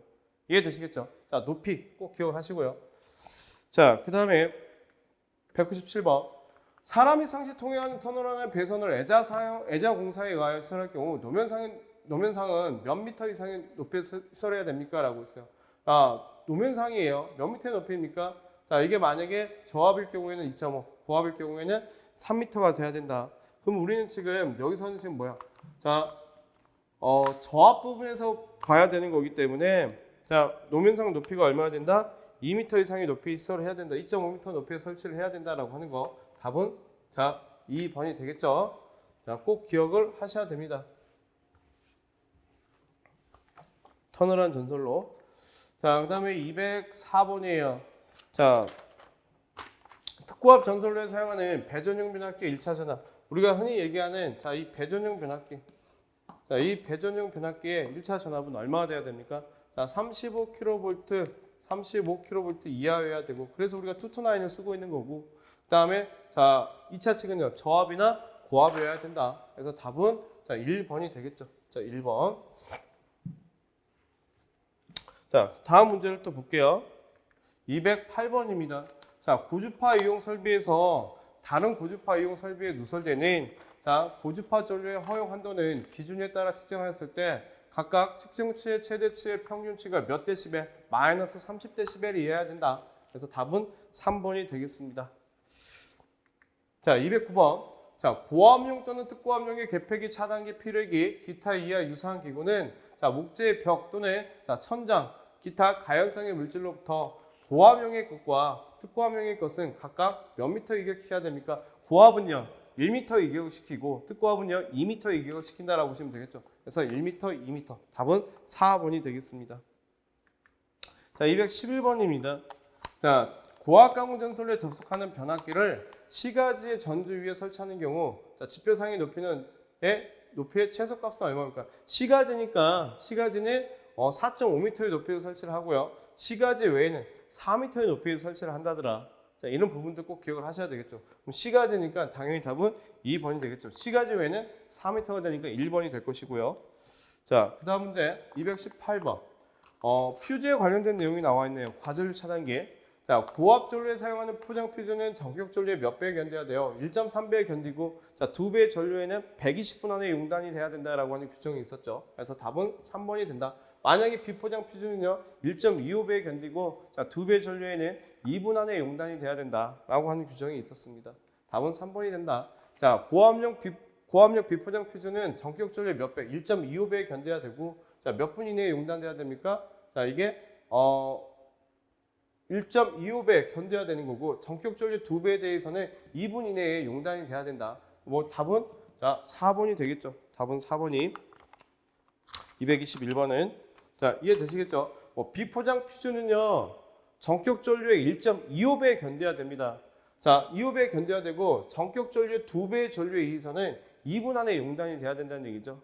이해되시겠죠? 자, 높이 꼭 기억을 하시고요. 자, 그 다음에 197번. 사람이 상시 통행하는 터널 안의 배선을 애자 공사에 의하여 시설할 경우 노면상은 몇 미터 이상의 높이에 시설해야 됩니까? 라고 있어요. 노면상이에요. 몇 미터의 높이입니까? 자, 이게 만약에 저압일 경우에는 2.5, 고압일 경우에는 3m가 돼야 된다. 그럼 우리는 지금 여기서는 지금 뭐야? 자, 저압 부분에서 봐야 되는 거기 때문에 자, 노면상 높이가 얼마나 된다? 2m 이상의 높이 시설을 해야 된다. 2.5m 높이에 설치를 해야 된다라고 하는 거. 답은 자, 2번이 되겠죠. 자, 꼭 기억을 하셔야 됩니다. 터널한 전선로. 자, 그다음에 204번이에요. 자, 특고압 전선로에 사용하는 배전용 변압기 1차 전압. 우리가 흔히 얘기하는 자, 이 배전용 변압기. 자, 이 배전용 변압기의 1차 전압은 얼마나 돼야 됩니까? 자, 35kV 이하여야 되고, 그래서 우리가 229을 쓰고 있는 거고, 그 다음에 자, 2차 측은요, 저압이나 고압이어야 된다. 그래서 답은 자, 1번이 되겠죠. 자, 1번. 자, 다음 문제를 또 볼게요. 208번입니다. 자, 고주파 이용 설비에서 다른 고주파 이용 설비에 누설되는 자, 고주파 전류의 허용 한도는 기준에 따라 측정했을 때 각각 측정치의 최대치의 평균치가 몇 데시벨? 마이너스 30데시벨이 이해야 된다. 그래서 답은 3번이 되겠습니다. 자, 209번. 자, 고압용 또는 특고압용의 개폐기, 차단기, 필회기, 기타 이하 유사한 기구는 자, 목재의 벽 또는 자, 천장, 기타 가연성의 물질로부터 고압용의 것과 특고압용의 것은 각각 몇 미터 이격시켜야 됩니까? 고압은요, 1m 이격시키고 특고압은요, 2m 이격시킨다라고 보시면 되겠죠. 그래서 1m, 2m. 답은 4번이 되겠습니다. 자, 211번입니다. 자, 고압 가공 전선로에 접속하는 변압기를 시가지의 전주 위에 설치하는 경우 자, 지표상의 높이의 최소값은 얼마입니까? 시가지니까 시가지는 4.5m의 높이로 설치를 하고요. 시가지 외에는 4m의 높이에 설치를 한다더라. 자, 이런 부분들 꼭 기억을 하셔야 되겠죠. 그럼 시가지니까 당연히 답은 2번이 되겠죠. 시가지 외에는 4m가 되니까 1번이 될 것이고요. 자, 그 다음 문제 218번. 퓨즈에 관련된 내용이 나와 있네요. 과전류 차단기. 자, 고압 전류에 사용하는 포장 퓨즈는 전격 전류의 몇 배에 견뎌야 돼요? 1.3배에 견디고, 자, 2배의 전류에는 120분 안에 용단이 돼야 된다라고 하는 규정이 있었죠. 그래서 답은 3번이 된다. 만약에 비포장 퓨즈는요, 1.25배에 견디고, 자, 2배 전류에는 2분 안에 용단이 돼야 된다라고 하는 규정이 있었습니다. 답은 3번이 된다. 자, 고압용 비포장 퓨즈는 전격 전류의 몇 배? 1.25배에 견뎌야 되고, 자, 몇 분 이내에 용단돼야 됩니까? 자, 이게 1.25배 견뎌야 되는 거고, 전격 전류 2배에 대해서는 2분 이내에 용단이 돼야 된다. 뭐 답은 자, 4번이 되겠죠. 답은 4번이. 221번은 자, 이해되시겠죠? 비포장 퓨즈는요, 전격 전류의 1.25배에 견뎌야 됩니다. 자, 25배에 견뎌야 되고, 전격 전류의 2배의 전류에 의해서는 2분 안에 용단이 돼야 된다는 얘기죠.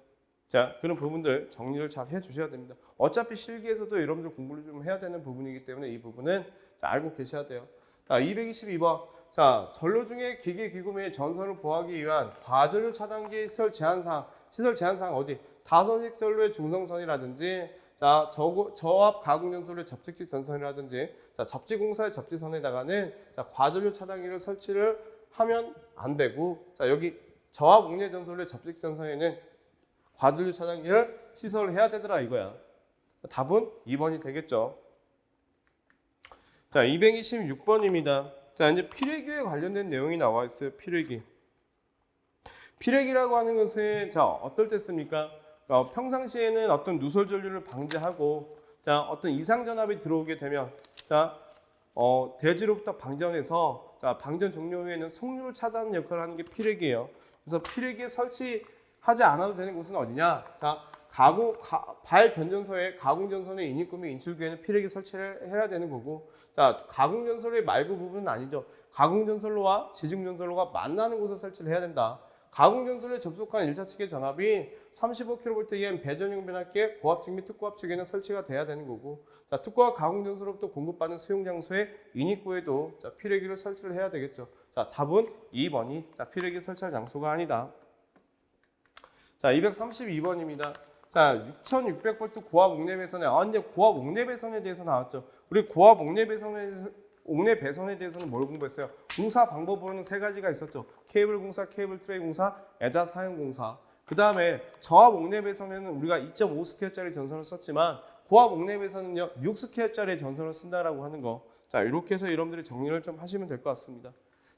자, 그런 부분들 정리를 잘 해주셔야 됩니다. 어차피 실기에서도 여러분들 공부를 좀 해야 되는 부분이기 때문에 이 부분은 알고 계셔야 돼요. 자, 222번. 자, 전로 중에 기계, 기구 및 전선을 보호하기 위한 과전류 차단기 시설 제한사항 어디? 다선식 전로의 중성선이라든지, 자, 저압 가공 전선의 접촉식 전선이라든지, 자, 접지공사의 접지선에다가는 자, 과전류 차단기를 설치를 하면 안 되고, 자, 여기 저압 옥내 전선의 접촉 전선에는 과전류 차단기를 시설을 해야 되더라 이거야. 답은 2번이 되겠죠. 자, 226번입니다. 자, 이제 피레기에 관련된 내용이 나와 있어요. 피레기. 피레기라고 하는 것은 자, 어떨 때 씁니까? 평상시에는 어떤 누설 전류를 방지하고 자, 어떤 이상 전압이 들어오게 되면 자, 대지로부터 방전해서 자, 방전 종료 후에는 속류를 차단하는 역할을 하는 게 피레기예요. 그래서 피레기에 설치하지 않아도 되는 곳은 어디냐? 자, 발 변전소에 가공전선의 인입구미 인출구에는 피레기 설치를 해야 되는 거고, 자, 가공전선의 말구 부분은 아니죠. 가공전선로와 지중전선로가 만나는 곳에 설치를 해야 된다. 가공전선에 접속한 1차 측의 전압이 35kV 이하인 배전용 변압기에 고압측 및 특고압 측에는 설치가 돼야 되는 거고, 자, 특고압 가공전선로부터 공급받는 수용장소의 인입구에도 자, 피레기를 설치를 해야 되겠죠. 자, 답은 2번이 자, 피레기 설치할 장소가 아니다. 자, 232번입니다. 자, 6600V 고압 옥내 배선에 이제 고압 옥내 배선에 대해서 나왔죠. 우리 고압 옥내 배선에 대해서는 뭘 공부했어요? 공사 방법으로는 세 가지가 있었죠. 케이블 공사, 케이블 트레이 공사, 애자 사용 공사. 그 다음에 저압 옥내 배선에는 우리가 2.5스퀘어짜리 전선을 썼지만 고압 옥내 배선은요 6스퀘어짜리 전선을 쓴다라고 하는 거. 자, 이렇게 해서 여러분들이 정리를 좀 하시면 될 것 같습니다.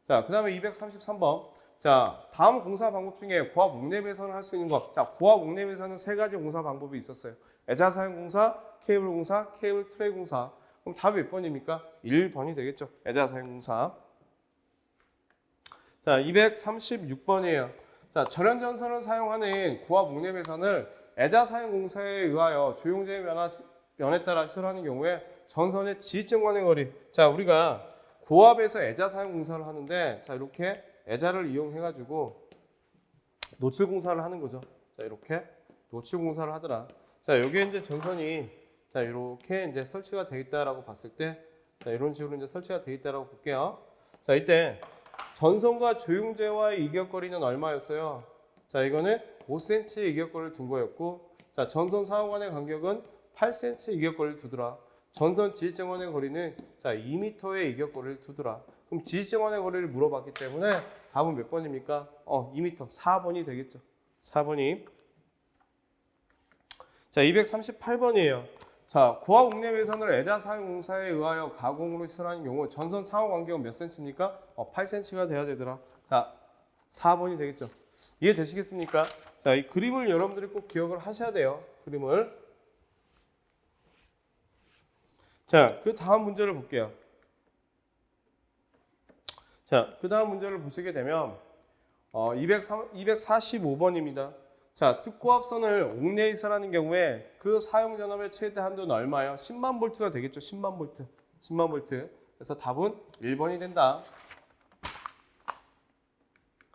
자, 그 다음에 233번. 자, 다음 공사 방법 중에 고압 옥내 배선을 할 수 있는 것. 자, 고압 옥내 배선은 세 가지 공사 방법이 있었어요. 애자 사용 공사, 케이블 공사, 케이블 트레이 공사. 그럼 답이 몇 번입니까? 1번이 되겠죠. 애자 사용 공사. 자, 236번이에요. 자, 절연 전선을 사용하는 고압 옥내 배선을 애자 사용 공사에 의하여 조용제의 면에 따라 시설하는 경우에 전선의 지지점 간의 거리. 자, 우리가 고압에서 애자 사용 공사를 하는데 자, 이렇게 애자를 이용해 가지고 노출 공사를 하는 거죠. 자, 이렇게 노출 공사를 하더라. 자, 여기에 이제 전선이 자, 이렇게 이제 설치가 되어 있다라고 봤을 때 자, 이런 식으로 이제 설치가 되어 있다라고 볼게요. 자, 이때 전선과 조용제와의 이격거리는 얼마였어요? 자, 이거는 5cm 이격거리를 둔 거였고, 자, 전선 사후 간의 간격은 8cm 이격거리를 두더라. 전선 지지점 간의 거리는 자, 2m의 이격거리를 두더라. 그럼 지지점 간의 거리를 물어봤기 때문에 답은 몇 번입니까? 2m. 4번이 되겠죠. 4번이. 자, 238번이에요. 자, 고압 옥내 배선을 애자 사용 공사에 의하여 가공으로 시설하는 경우 전선 상호 간격은 몇 cm입니까? 8cm가 돼야 되더라. 자, 4번이 되겠죠. 이해되시겠습니까? 자, 이 그림을 여러분들이 꼭 기억을 하셔야 돼요. 그림을. 자, 그 다음 문제를 볼게요. 자, 그 다음 문제를 보시게 되면 245번입니다. 자, 특고압선을 옥내에 시설하는 경우에 그 사용 전압의 최대 한도는 얼마예요? 10만 볼트가 되겠죠. 10만 볼트. 10만 볼트. 그래서 답은 1번이 된다.